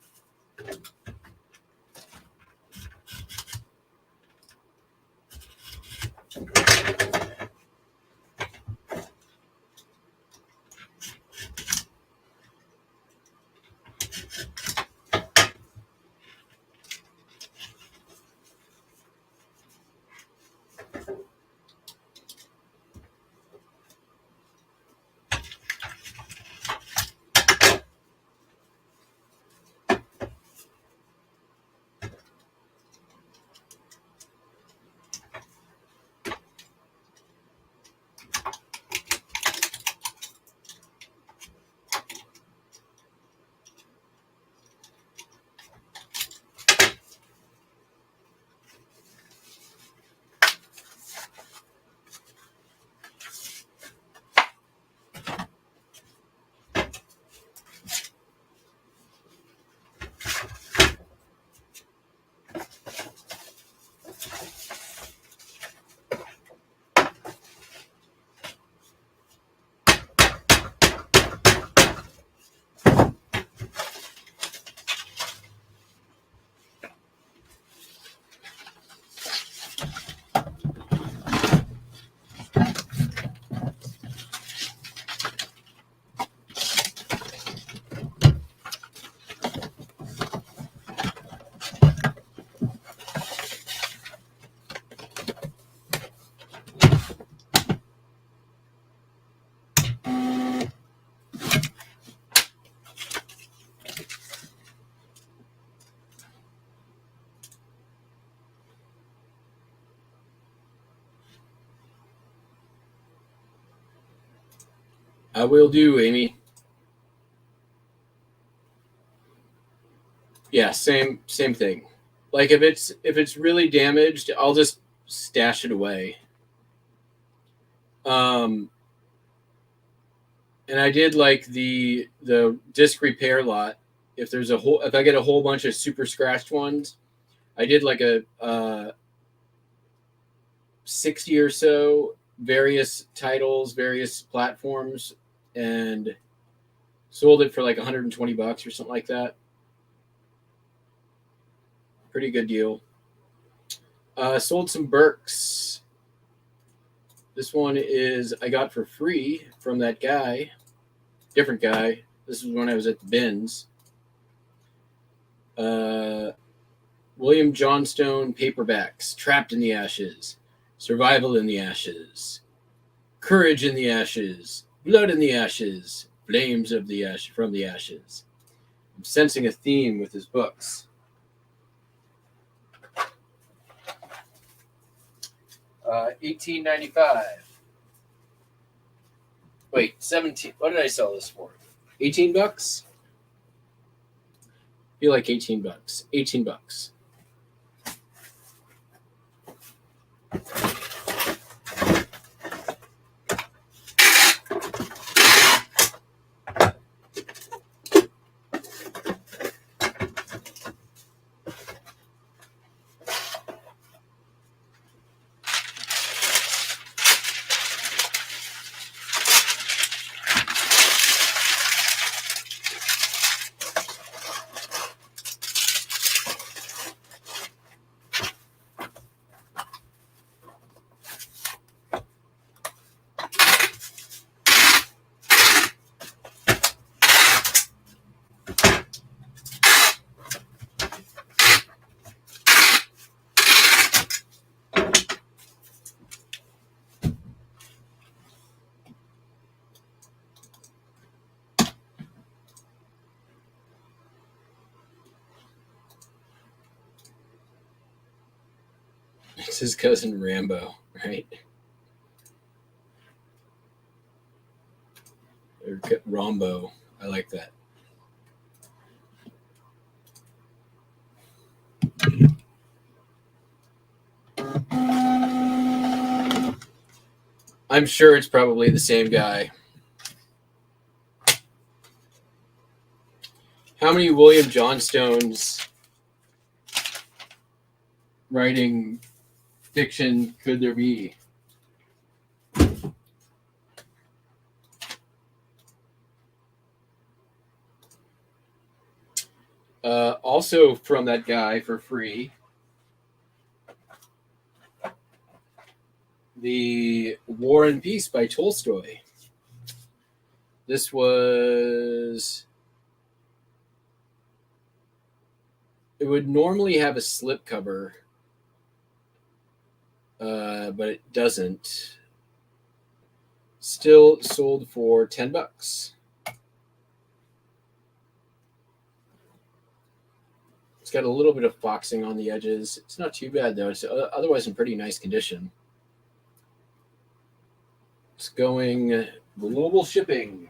I will do, Amy. Yeah, same thing. Like if it's really damaged, I'll just stash it away. And I did like the disc repair lot. If I get a whole bunch of super scratched ones, I did like a 60 or so various titles, various platforms, and sold it for like $120 or something like that. Pretty good deal. Sold some Burks. This one is I got for free from that guy, different guy. This was when I was at the bins. William Johnstone paperbacks, Trapped in the Ashes, Survival in the Ashes, Courage in the Ashes, Blood in the Ashes, Flames of the Ash from the Ashes. I'm sensing a theme with his books. $18.95. Wait, 17. What did I sell this for? $18? Feel like $18. $18. It's his cousin Rambo, right? Or Rombo. I like that. I'm sure it's probably the same guy. How many William Johnstones writing fiction could there be? Also from that guy for free, the War and Peace by Tolstoy. This was... It would normally have a slipcover, but it doesn't. Still sold for $10. It's got a little bit of foxing on the edges. It's not too bad, though. It's otherwise in pretty nice condition. It's going global shipping.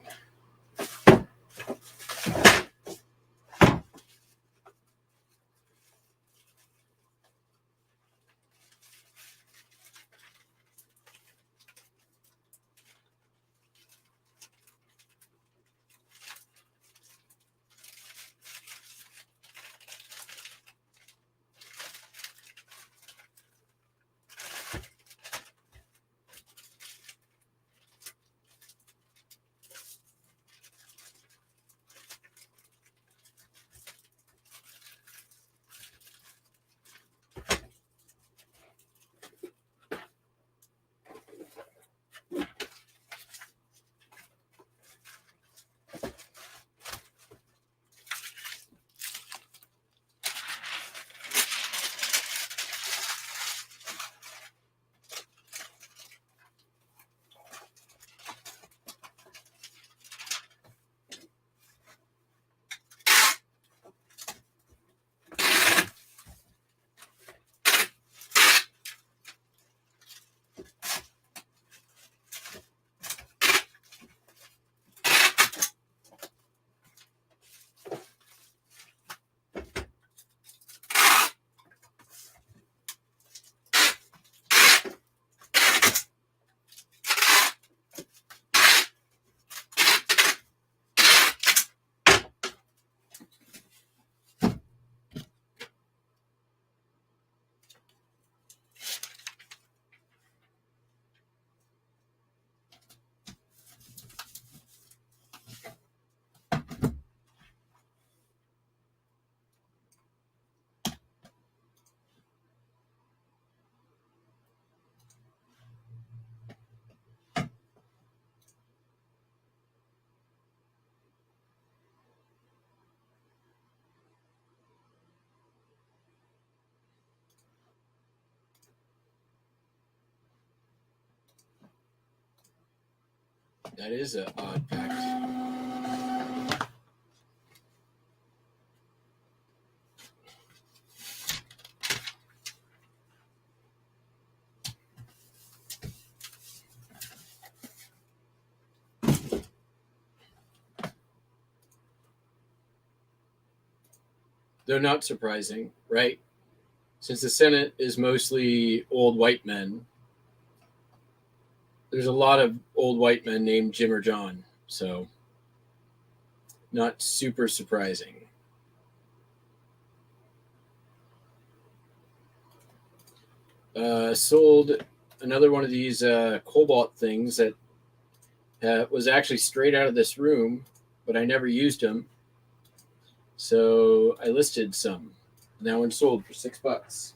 That is an odd package. Though not surprising, right? Since the Senate is mostly old white men, there's a lot of old white men named Jim or John, so not super surprising. Sold another one of these cobalt things that was actually straight out of this room, but I never used them. So I listed some. That one sold for $6.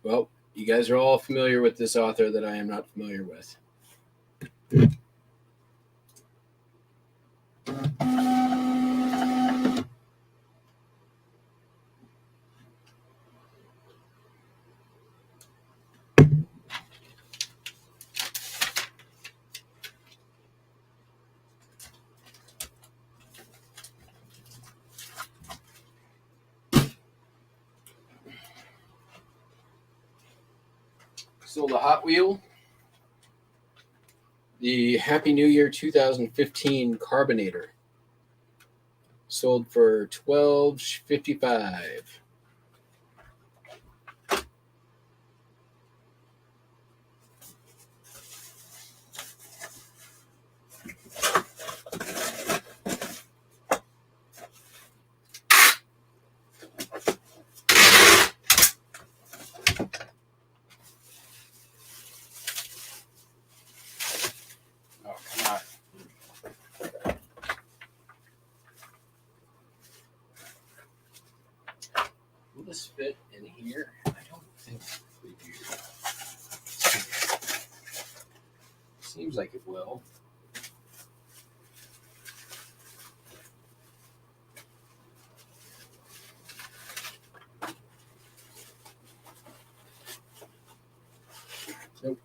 Well, you guys are all familiar with this author that I am not familiar with. Sold a Hot Wheel. The Happy New Year 2015 Carbonator. Sold for $12.55. This fit in here? I don't think we do. Seems like it will. Nope.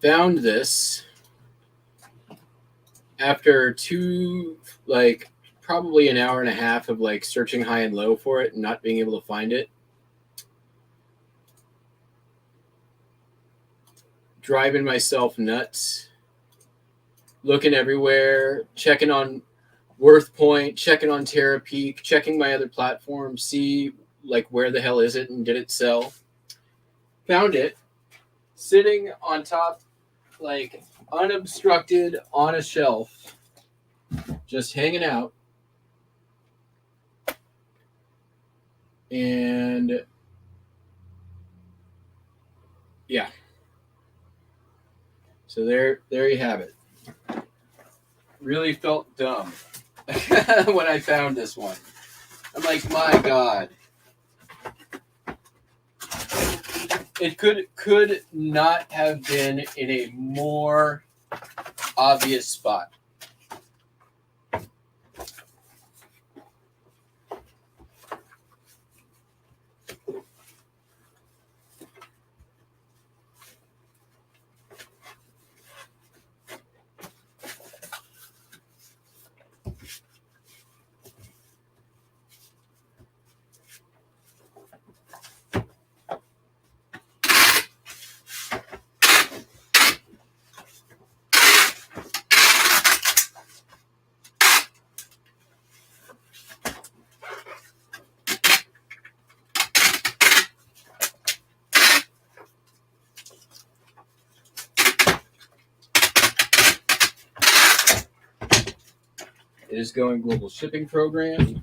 found this after probably an hour and a half of searching high and low for it and not being able to find it. Driving myself nuts, looking everywhere, checking on WorthPoint, checking on TerraPeak, checking my other platforms, see where the hell is it and did it sell. Found it sitting on top, unobstructed on a shelf, just hanging out. And yeah. So there you have it. Really felt dumb when I found this one. I'm like, my God. It could not have been in a more obvious spot. It is going global shipping program.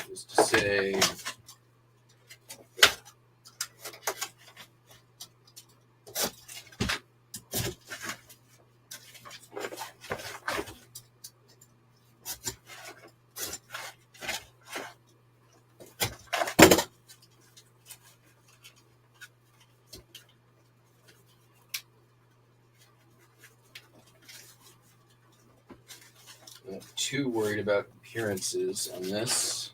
Just to say, I'm not too worried about appearances on this.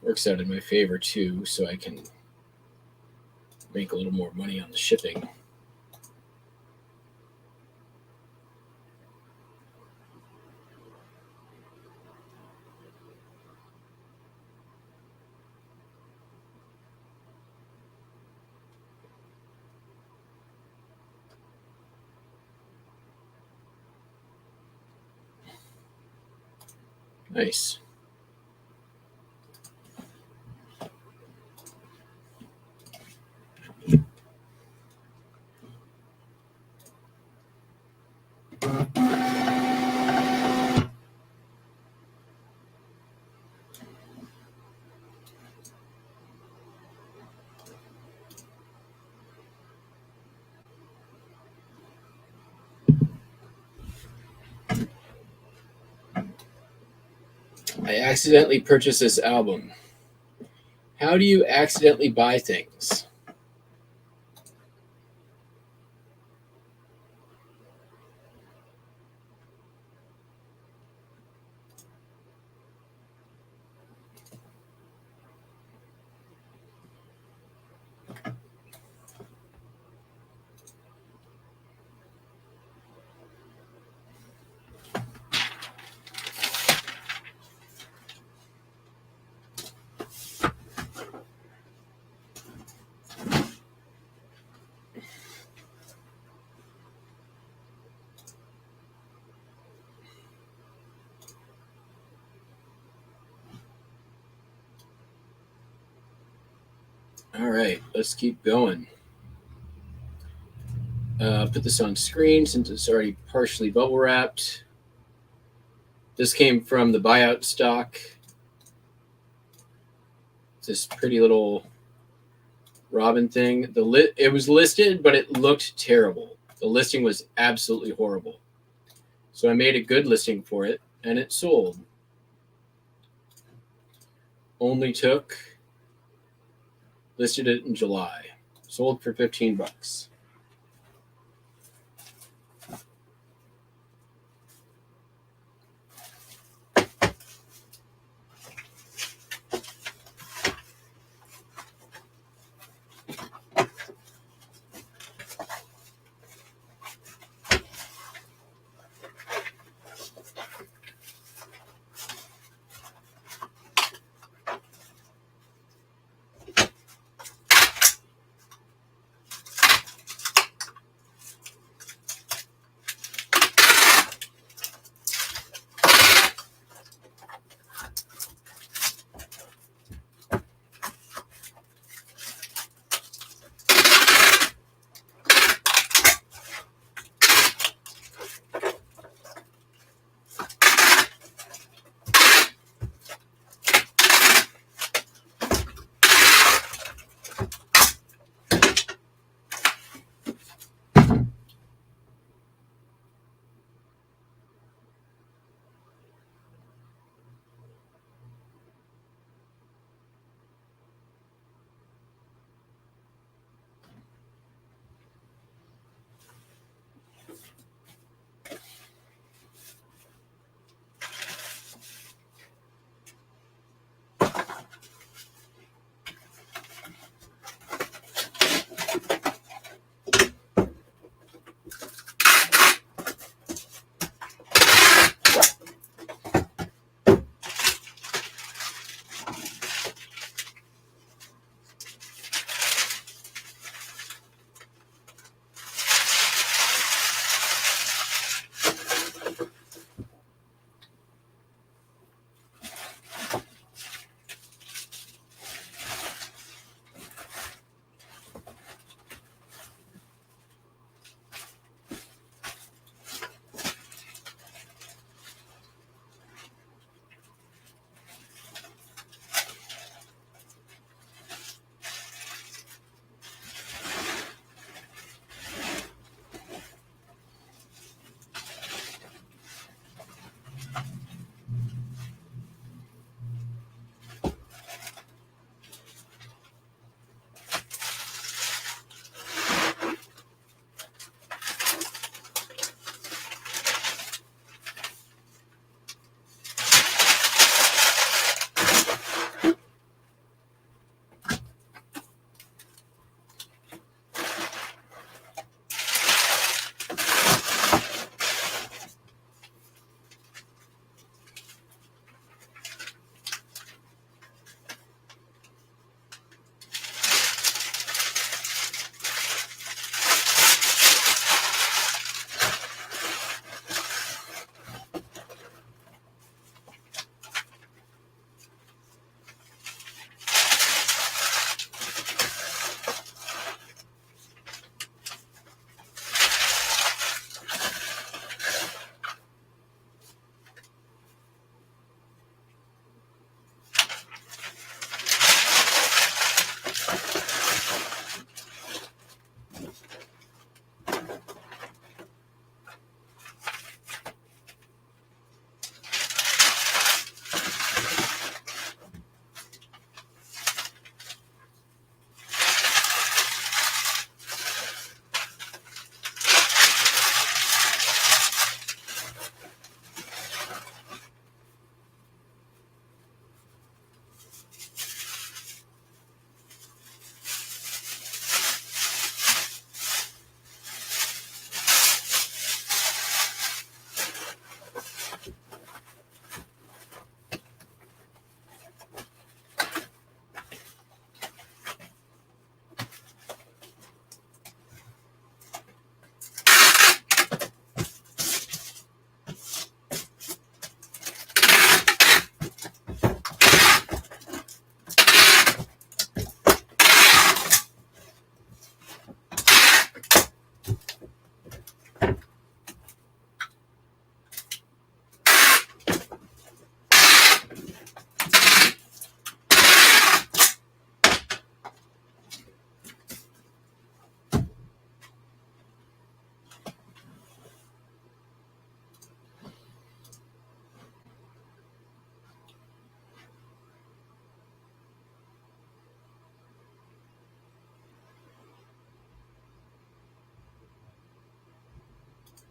Works out in my favor too, so I can make a little more money on the shipping. Nice. I accidentally purchased this album. How do you accidentally buy things? All right, let's keep going. Put this on screen since it's already partially bubble wrapped. This came from the buyout stock. It's this pretty little Robin thing. It was listed, but it looked terrible. The listing was absolutely horrible. So I made a good listing for it, and it sold. Listed it in July. Sold for $15.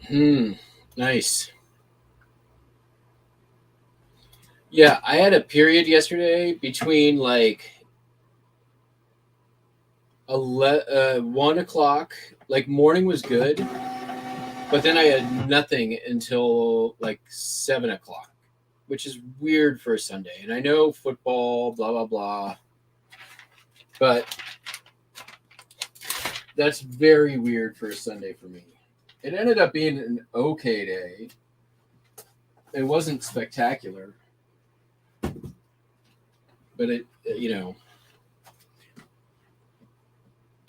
Nice. Yeah, I had a period yesterday between like 1 o'clock. Like morning was good, but then I had nothing until like 7 o'clock, which is weird for a Sunday. And I know football, blah blah blah, but that's very weird for a Sunday for me. It ended up being an okay day. It wasn't spectacular, but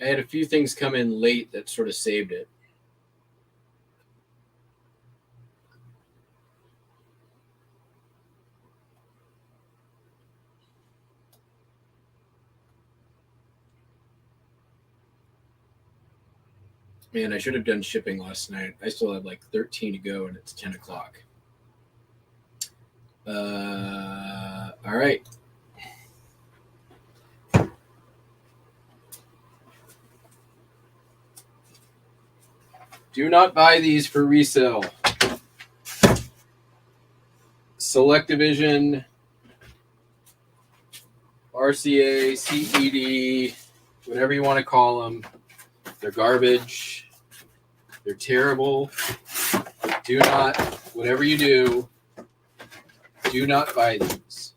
I had a few things come in late that sort of saved it. Man, I should have done shipping last night. I still have like 13 to go, and it's 10 o'clock. All right. Do not buy these for resale. Selectivision, RCA, CED, whatever you want to call them. They're garbage. They're terrible. Do not, whatever you do not buy these.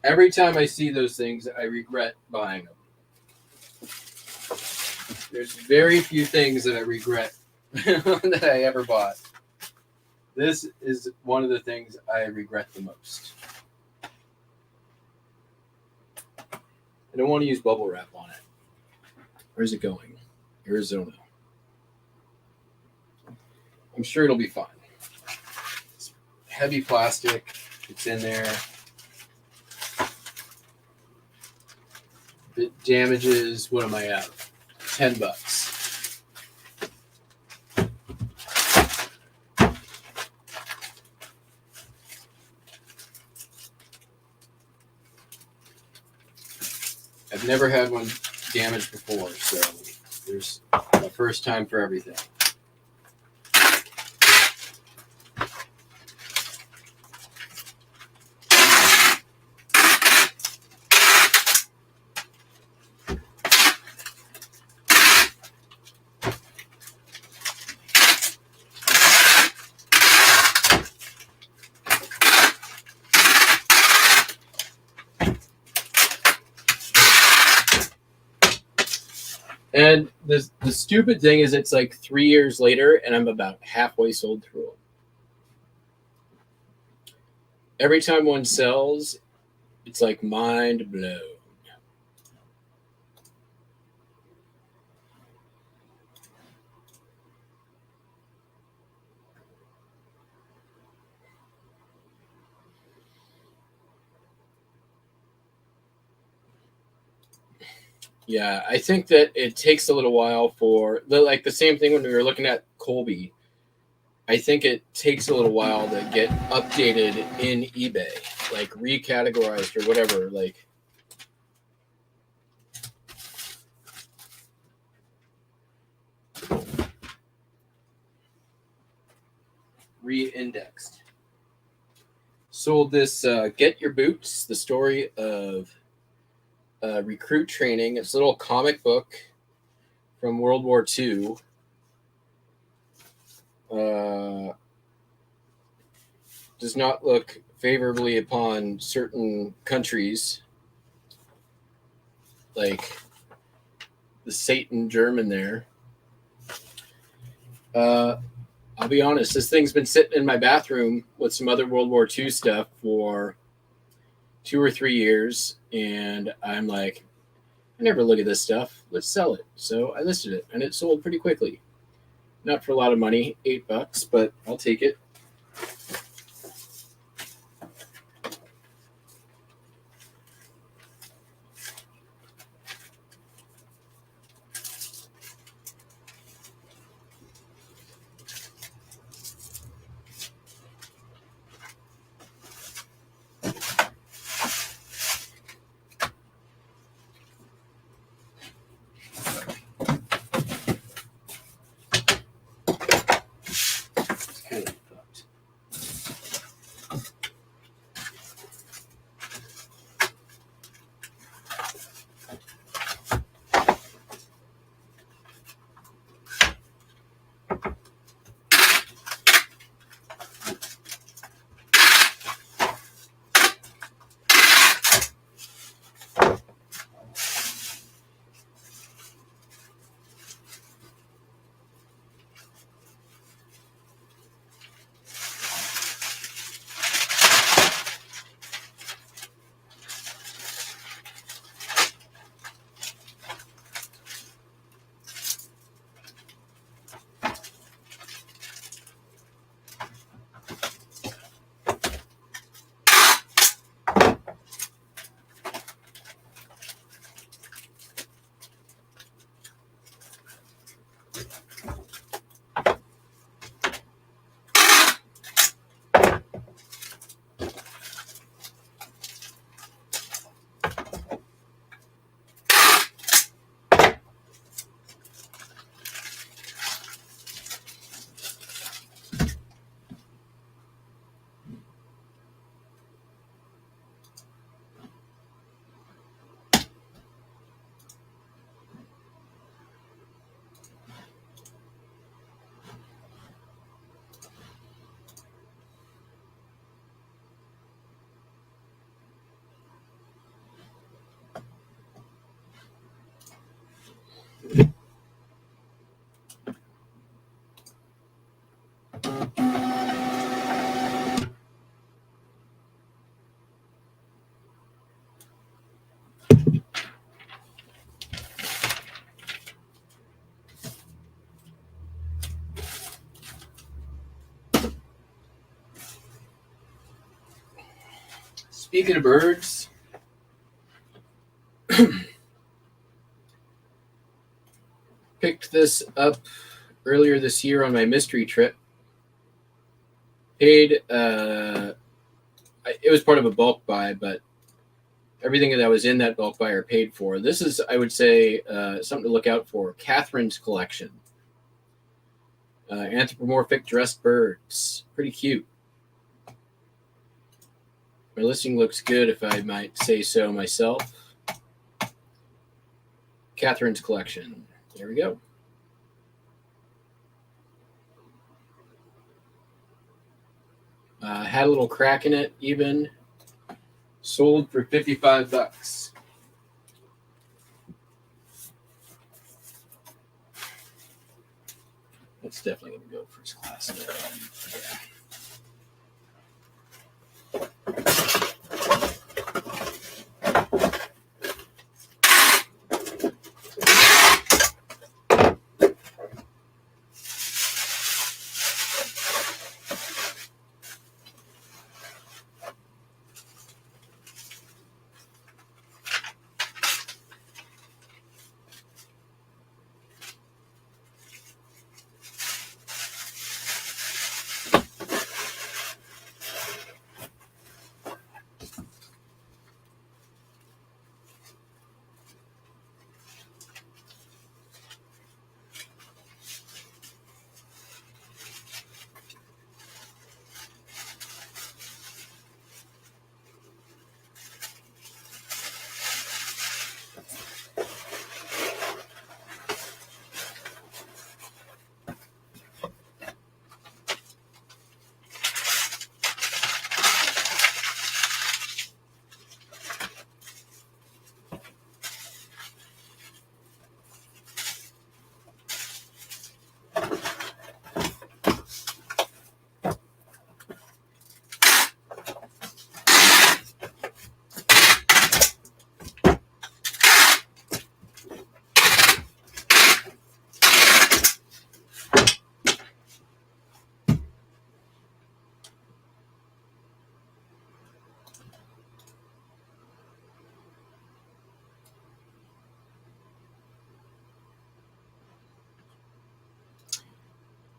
Every time I see those things, I regret buying them. There's very few things that I regret that I ever bought. This is one of the things I regret the most. I don't want to use bubble wrap on it. Where's it going? Arizona. I'm sure it'll be fine. It's heavy plastic. It's in there. If it damages, what am I at? $10. I've never had one damaged before, so there's a first time for everything. And the stupid thing is it's like 3 years later and I'm about halfway sold through them. Every time one sells, it's like mind blown. Yeah, I think that it takes a little while for the same thing when we were looking at Colby. I think it takes a little while to get updated in eBay, like recategorized or whatever, like re-indexed. Sold this Get Your Boots, the story of recruit training. It's a little comic book from World War II. Does not look favorably upon certain countries, like the Satan German there. I'll be honest, this thing's been sitting in my bathroom with some other World War II stuff for 2 or 3 years, and I'm like, I never look at this stuff. Let's sell it. So I listed it, and it sold pretty quickly. Not for a lot of money, $8, but I'll take it. It's kind of fucked. Speaking of birds, picked this up earlier this year on my mystery trip. Paid, it was part of a bulk buy, but everything that was in that bulk buy are paid for. This is, I would say, something to look out for. Catherine's collection. Anthropomorphic dressed birds. Pretty cute. My listing looks good, if I might say so myself. Catherine's collection. There we go. Had a little crack in it, even. Sold for $55. That's definitely going to go first class. Yeah.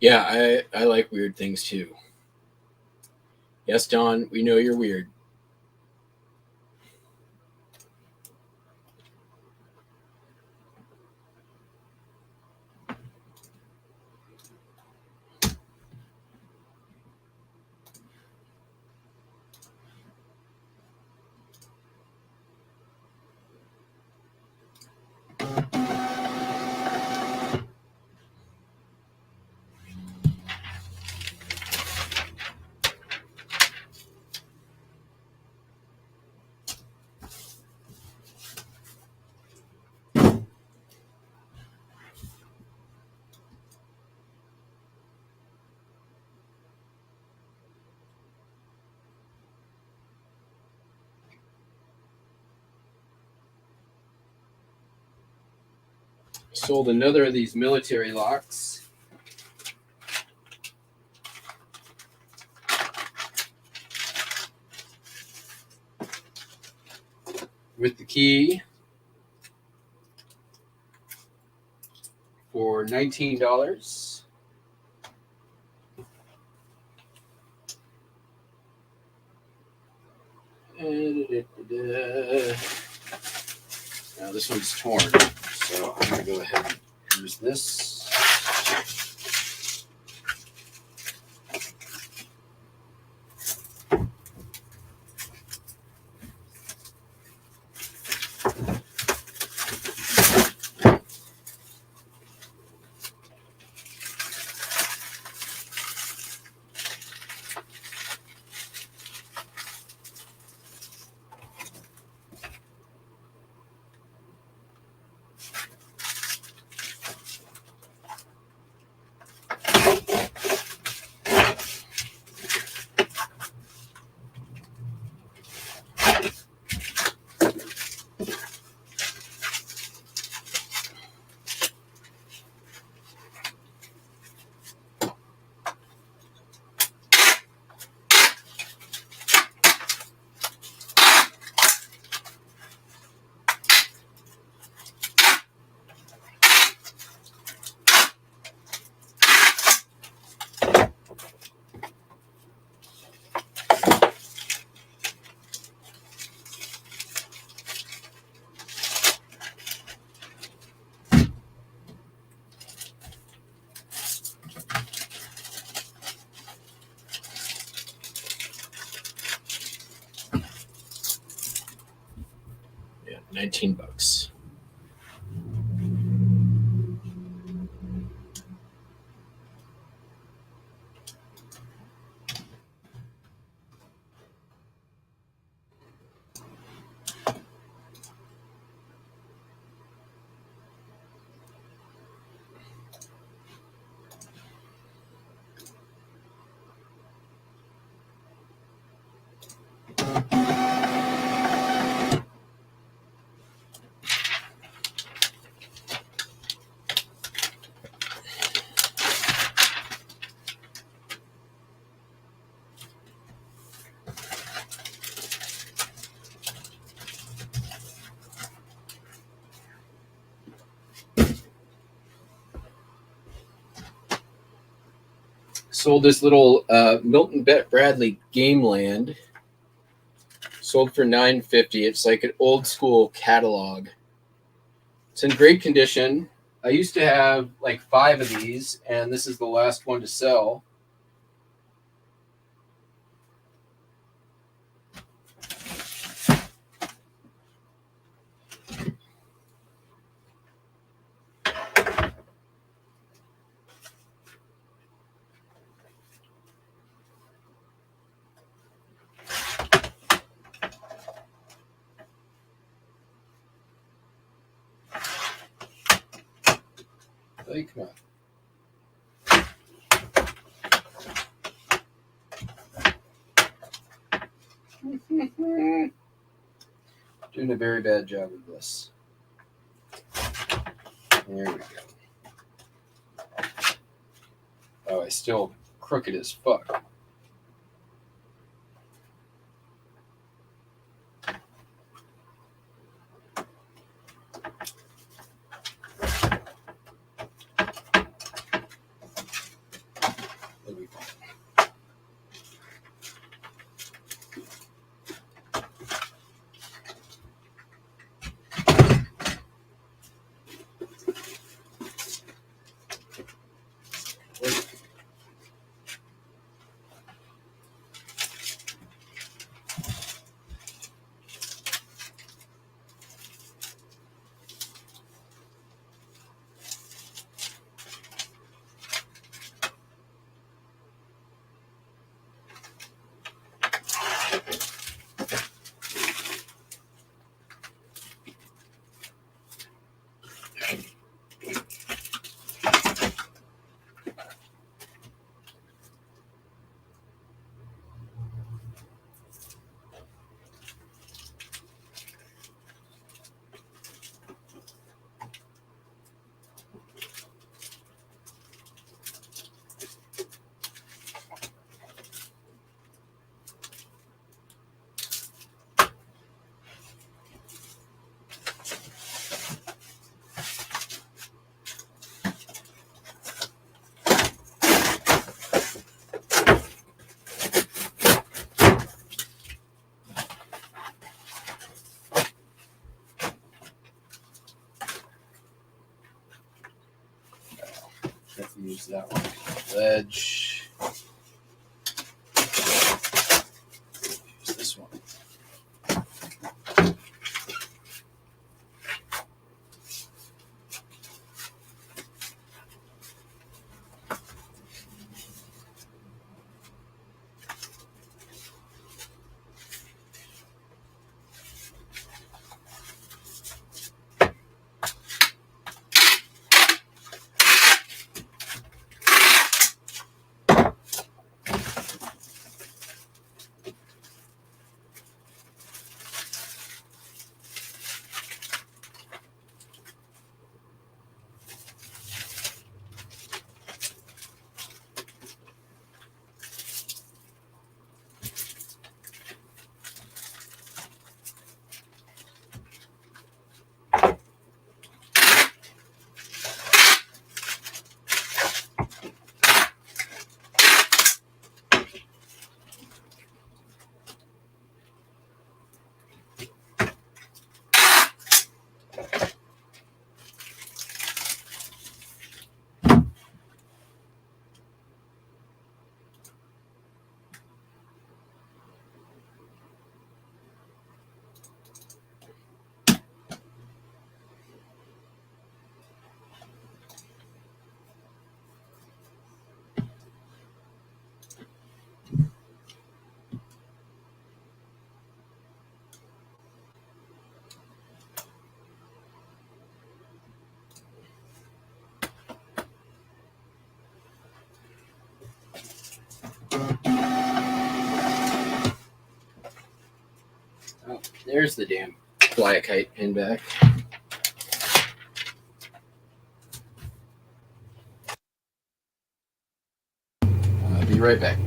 Yeah, I like weird things too. Yes, Don, we know you're weird. Sold another of these military locks. With the key for $19. Now this one's torn, so I'm going to go ahead and use this. Yeah, $19. Sold this little Milton Bradley Game Land. Sold for $9.50. It's like an old school catalog. It's in great condition. I used to have like 5 of these, and this is the last one to sell. Hey, come on. Doing a very bad job of this. There we go. Oh, I still crooked as fuck. Use that one. Ledge. Use this one. Oh, there's the damn fly a kite pin back. I'll be right back.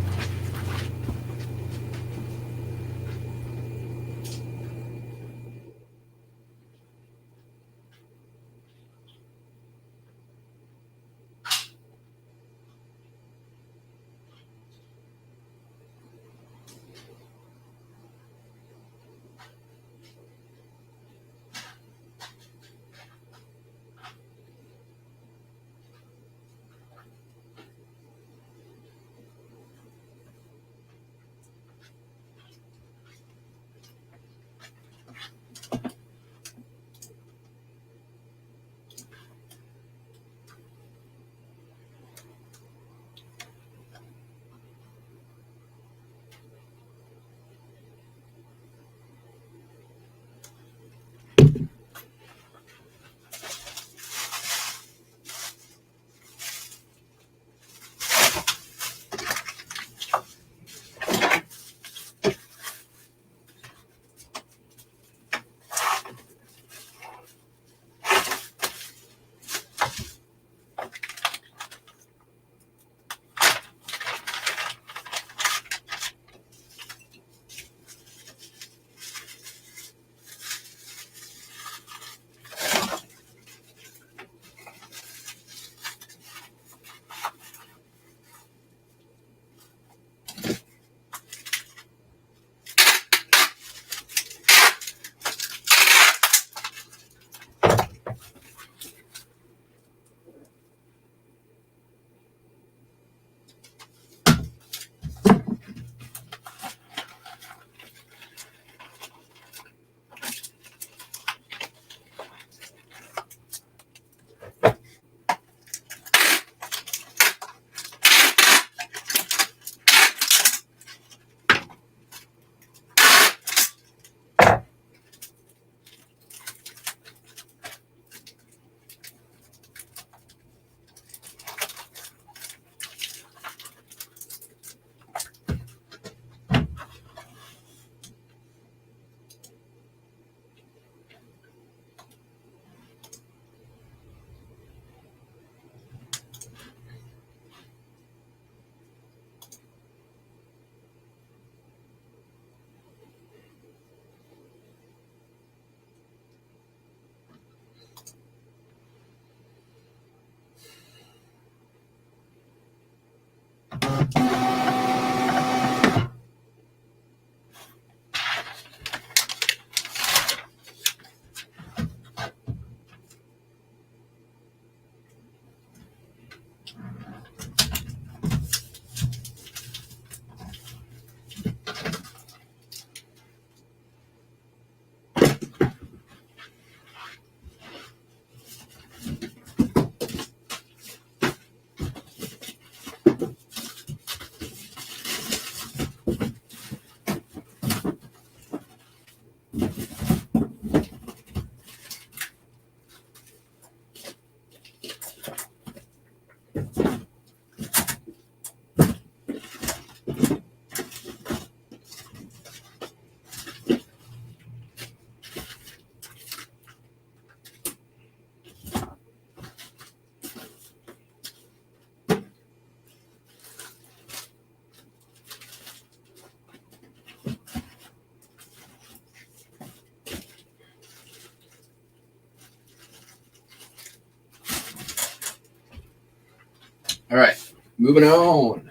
moving on.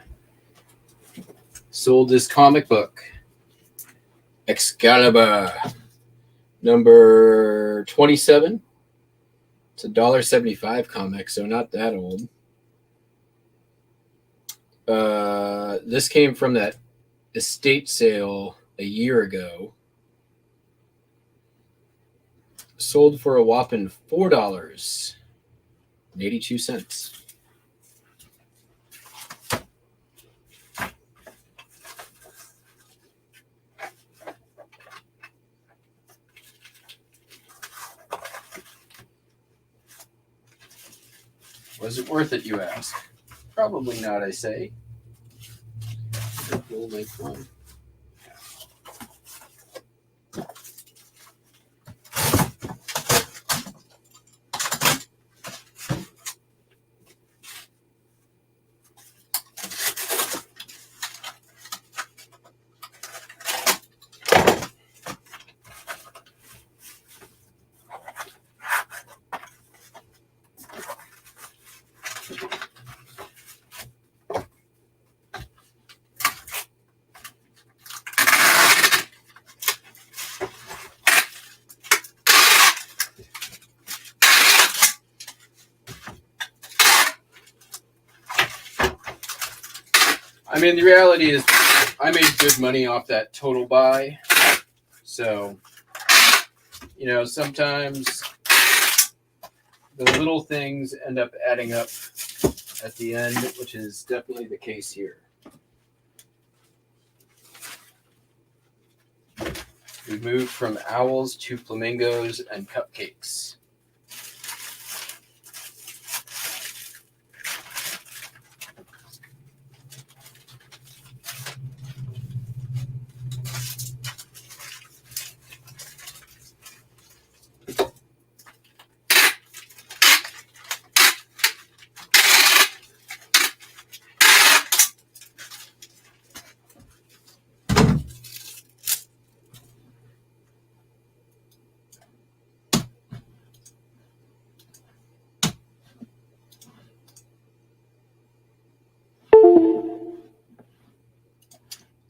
Sold this comic book, Excalibur, number 27. It's a $1.75 comic, so not that old. This came from that estate sale a year ago. Sold for a whopping $4.82. Was it worth it, you ask? Probably not, I say. We'll make one. I mean, the reality is I made good money off that total buy. So, you know, sometimes the little things end up adding up at the end, which is definitely the case here. We moved from owls to flamingos and cupcakes.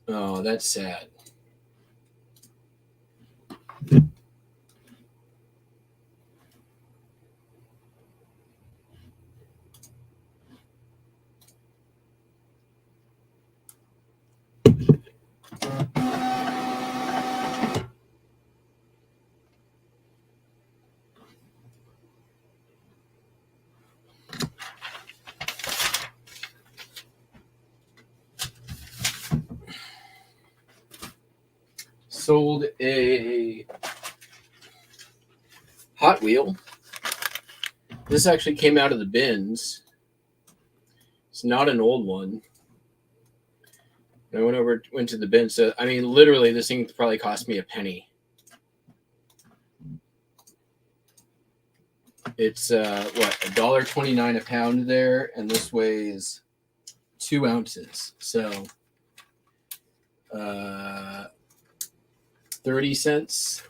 Oh, that's sad. Sold a Hot Wheel. This actually came out of the bins. It's not an old one. I went to the bin. So, I mean, literally, this thing probably cost me a penny. It's $1.29 a pound there, and this weighs 2 ounces. So, 30 cents.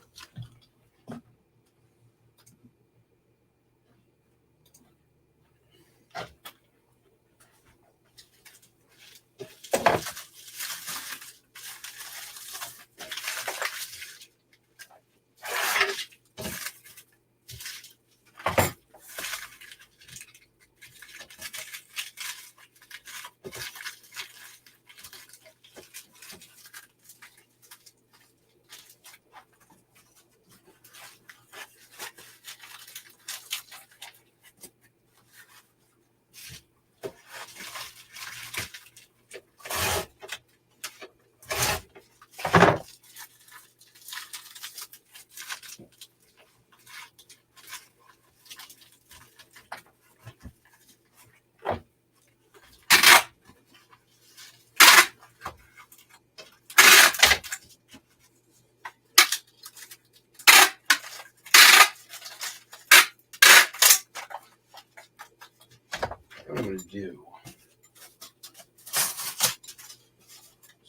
What I'm going to do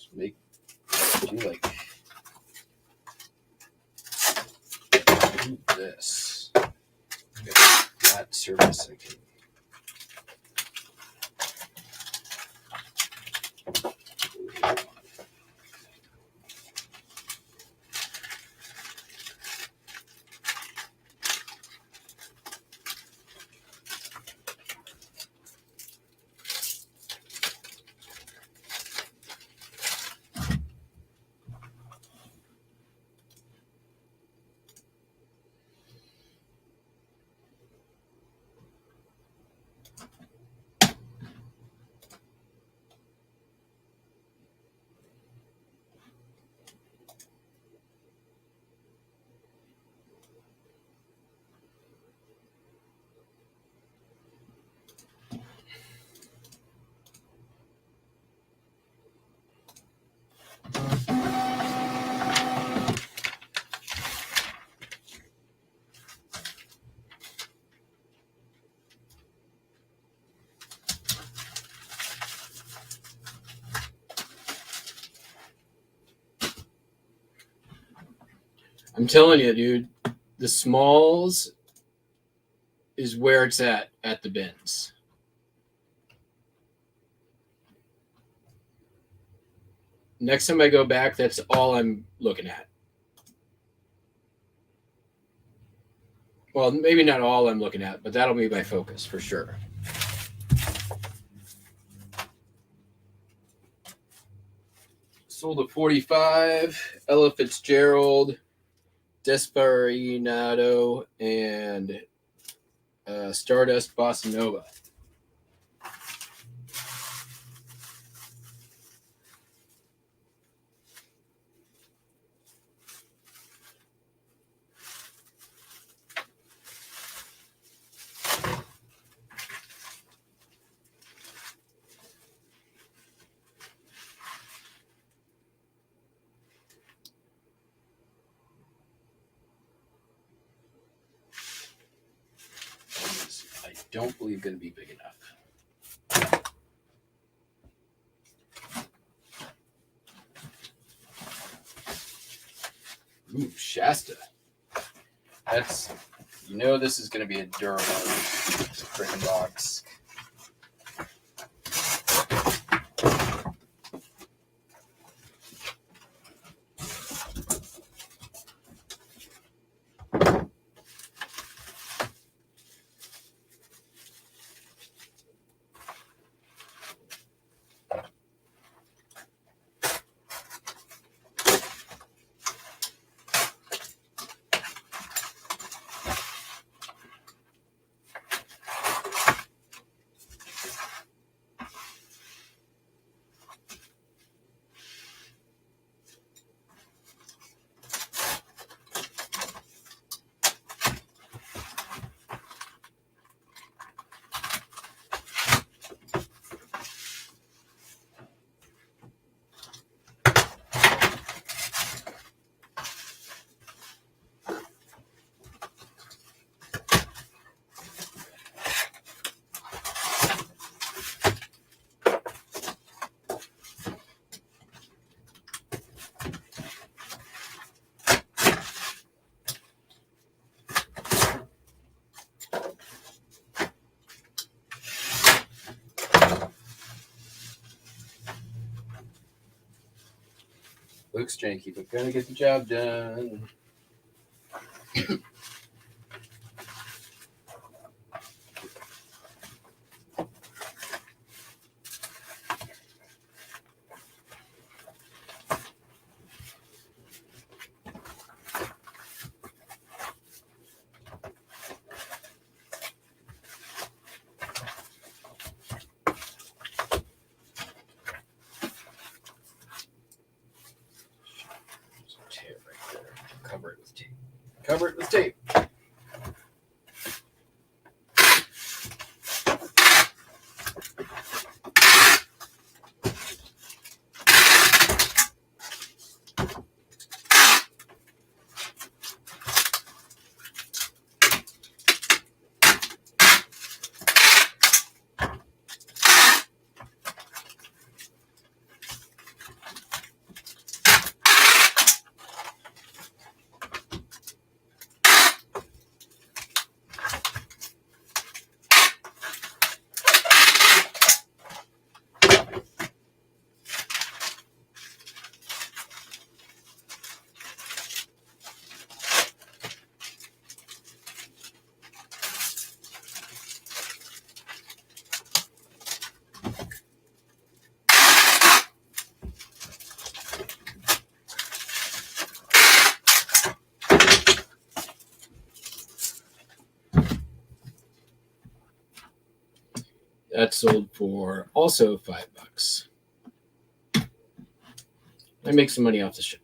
is do this. Get that surface I can. I'm telling you, dude, the smalls is where it's at the bins. Next time I go back, that's all I'm looking at. Well, maybe not all I'm looking at, but that'll be my focus for sure. Sold a 45, Ella Fitzgerald, Desperado, and Stardust Bossa Nova. I don't believe going to be big enough. Ooh, Shasta. That's, you know, this is going to be a durable freaking box. Luke's janky, but gonna get the job done. Cover it with tape. Cover it with tape. That sold for also $5. I make some money off the shipping.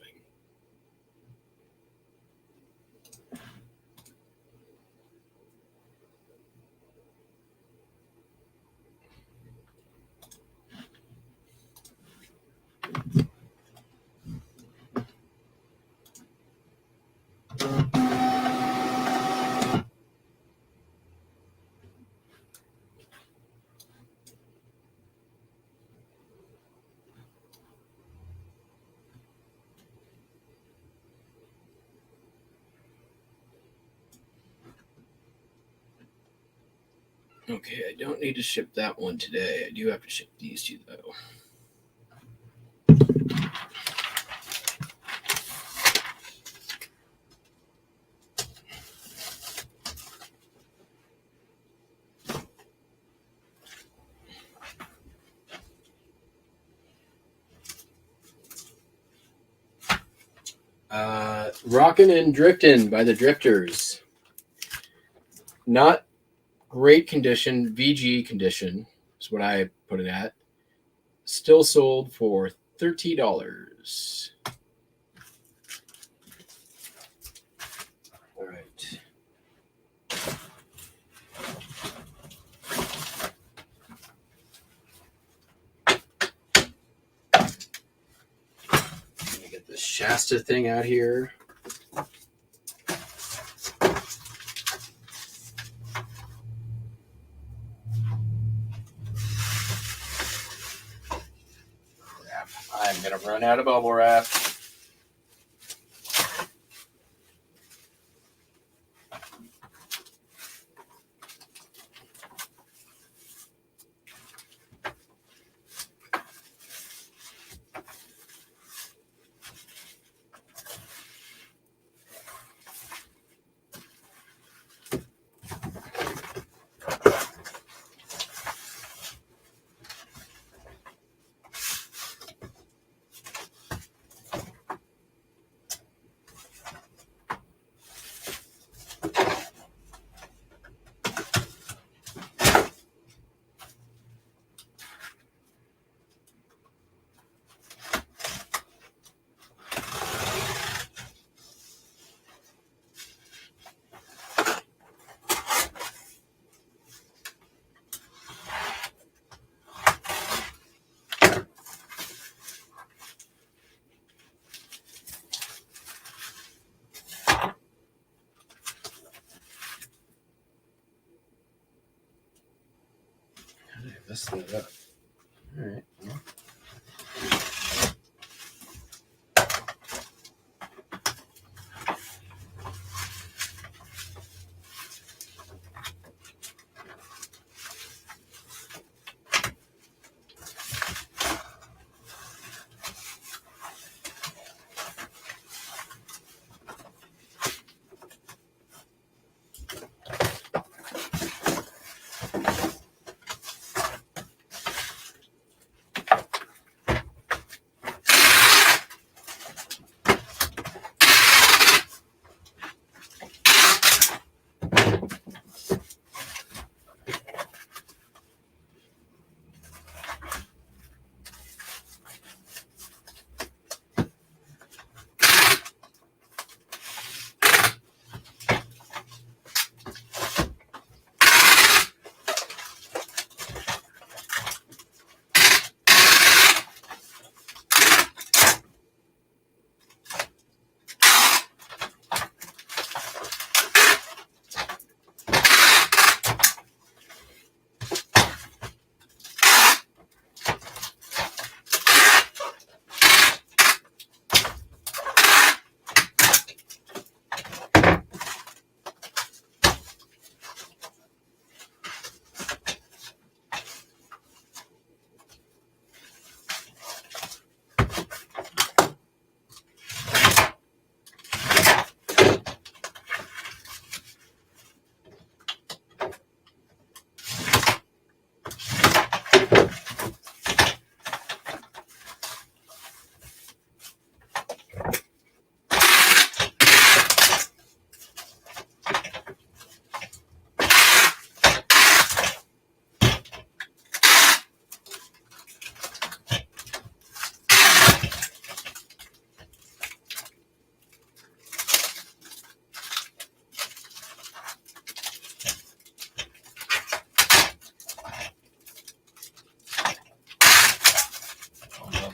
Okay, I don't need to ship that one today. I do have to ship these two, though. Rockin' and Driftin' by the Drifters. Not great condition, VG condition is what I put it at. Still sold for $30. All right. Let me get this Shasta thing out here. I'm going to run out of bubble wrap. I messed that up. All right. Well.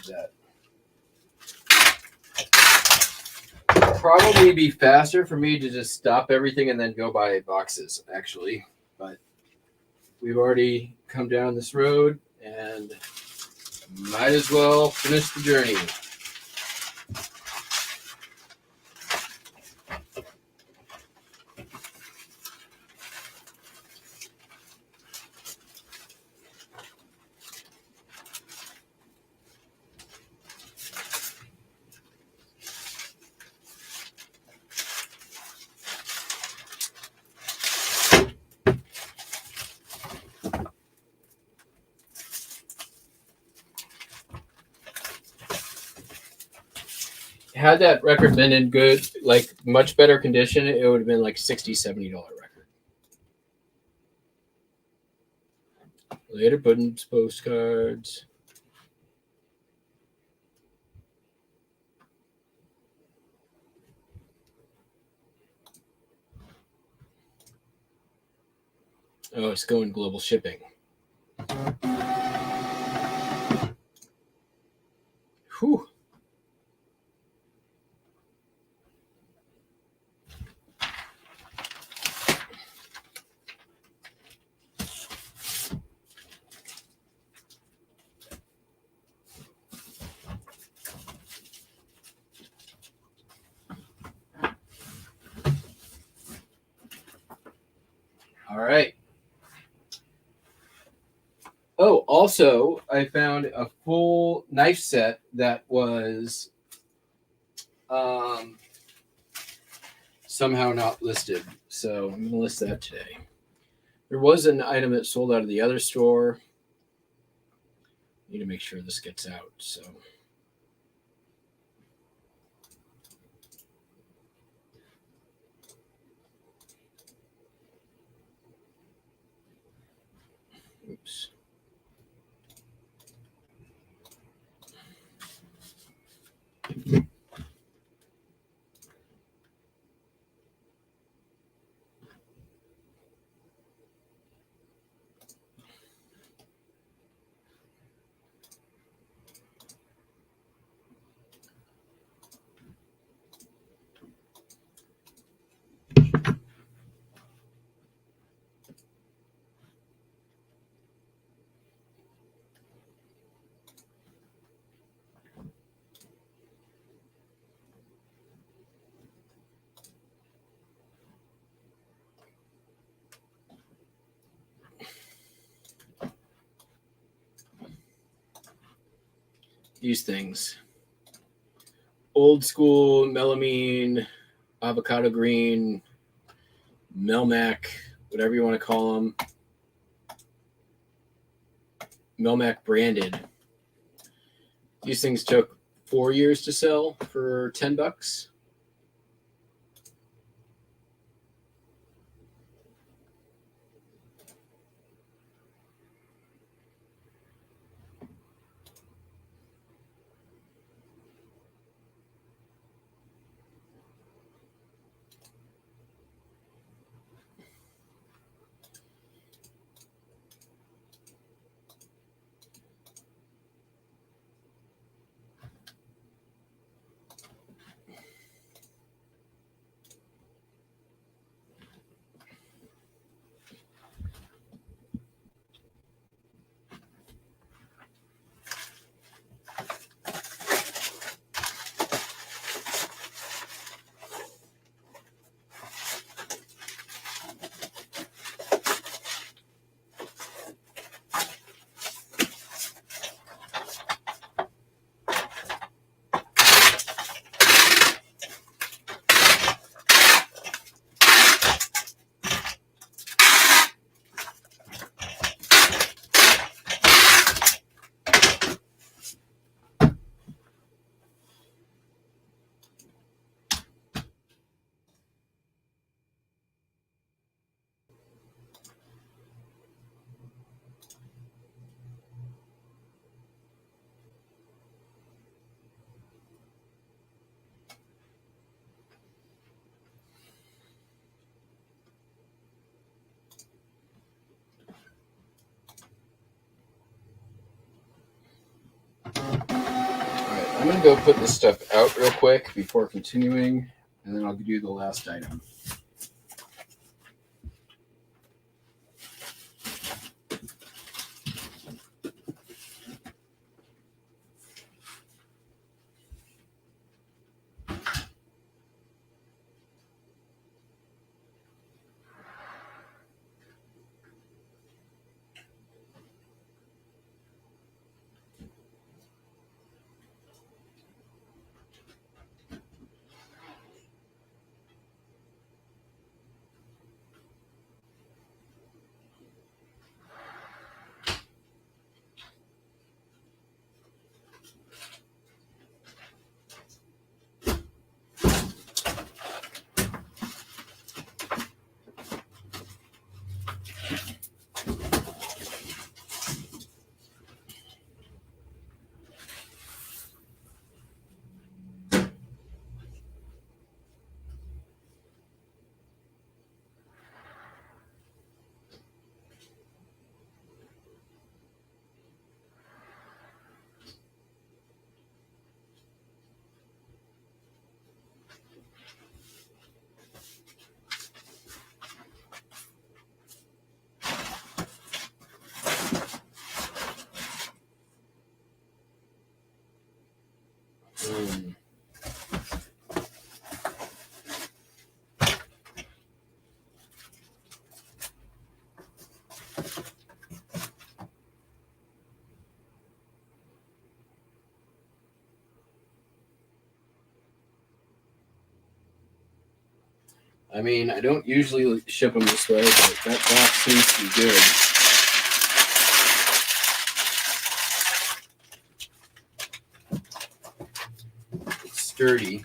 That. Probably be faster for me to just stop everything and then go buy boxes, actually. But we've already come down this road and might as well finish the journey. had that record been in good, like much better condition, it would have been like $60-$70 record. Later Puddin's postcards. Oh, it's going global shipping. Whew. All right. Oh, also, I found a full knife set that was somehow not listed. So I'm going to list that today. There was an item that sold out of the other store. Need to make sure this gets out. So. Oops. These things. Old school melamine, avocado green, Melmac, whatever you want to call them. Melmac branded. These things took 4 years to sell for $10. I'm going to go put this stuff out real quick before continuing, and then I'll give you the last item. I mean, I don't usually ship them this way, but that box seems to be good. It's sturdy.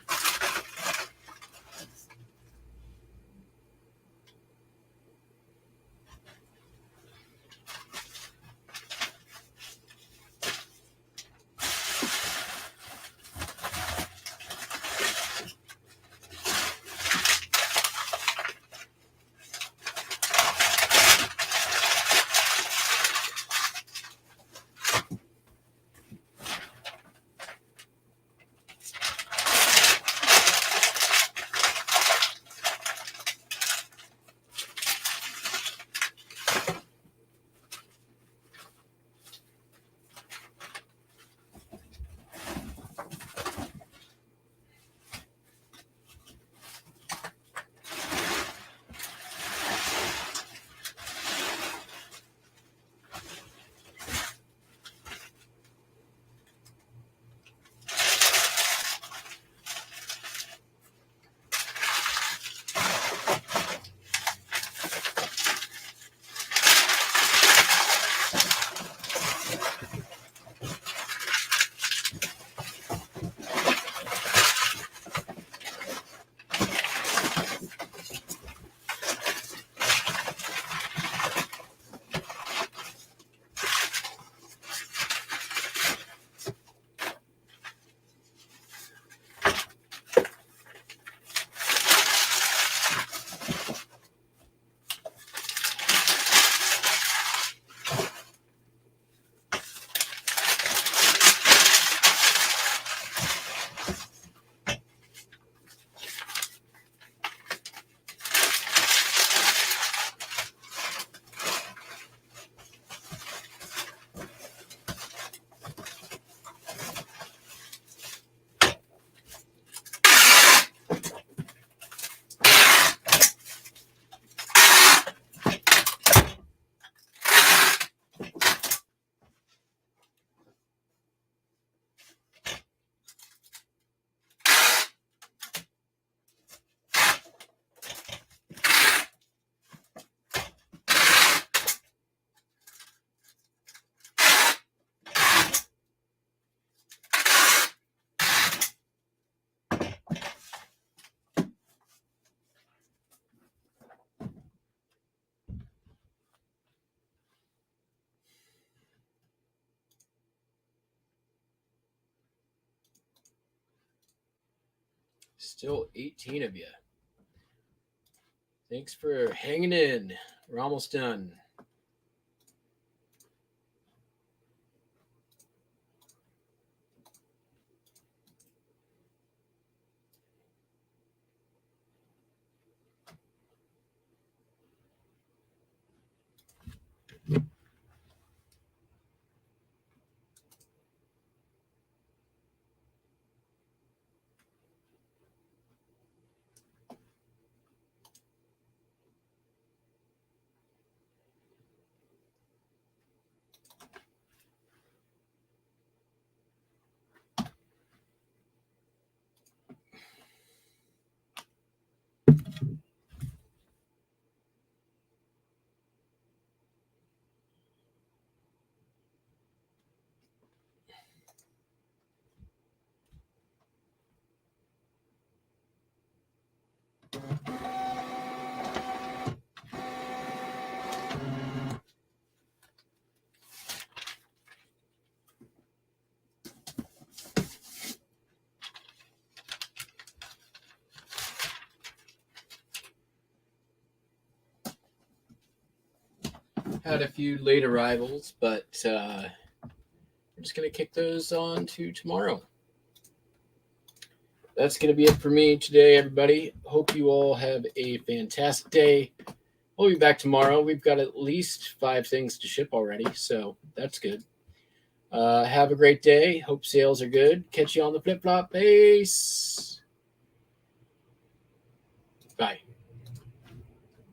Still 18 of you. Thanks for hanging in. We're almost done. Had a few late arrivals, but we're just going to kick those on to tomorrow. That's going to be it for me today, everybody. Hope you all have a fantastic day. We'll be back tomorrow. We've got at least 5 things to ship already, so that's good. Have a great day. Hope sales are good. Catch you on the flip-flop. Peace. Bye.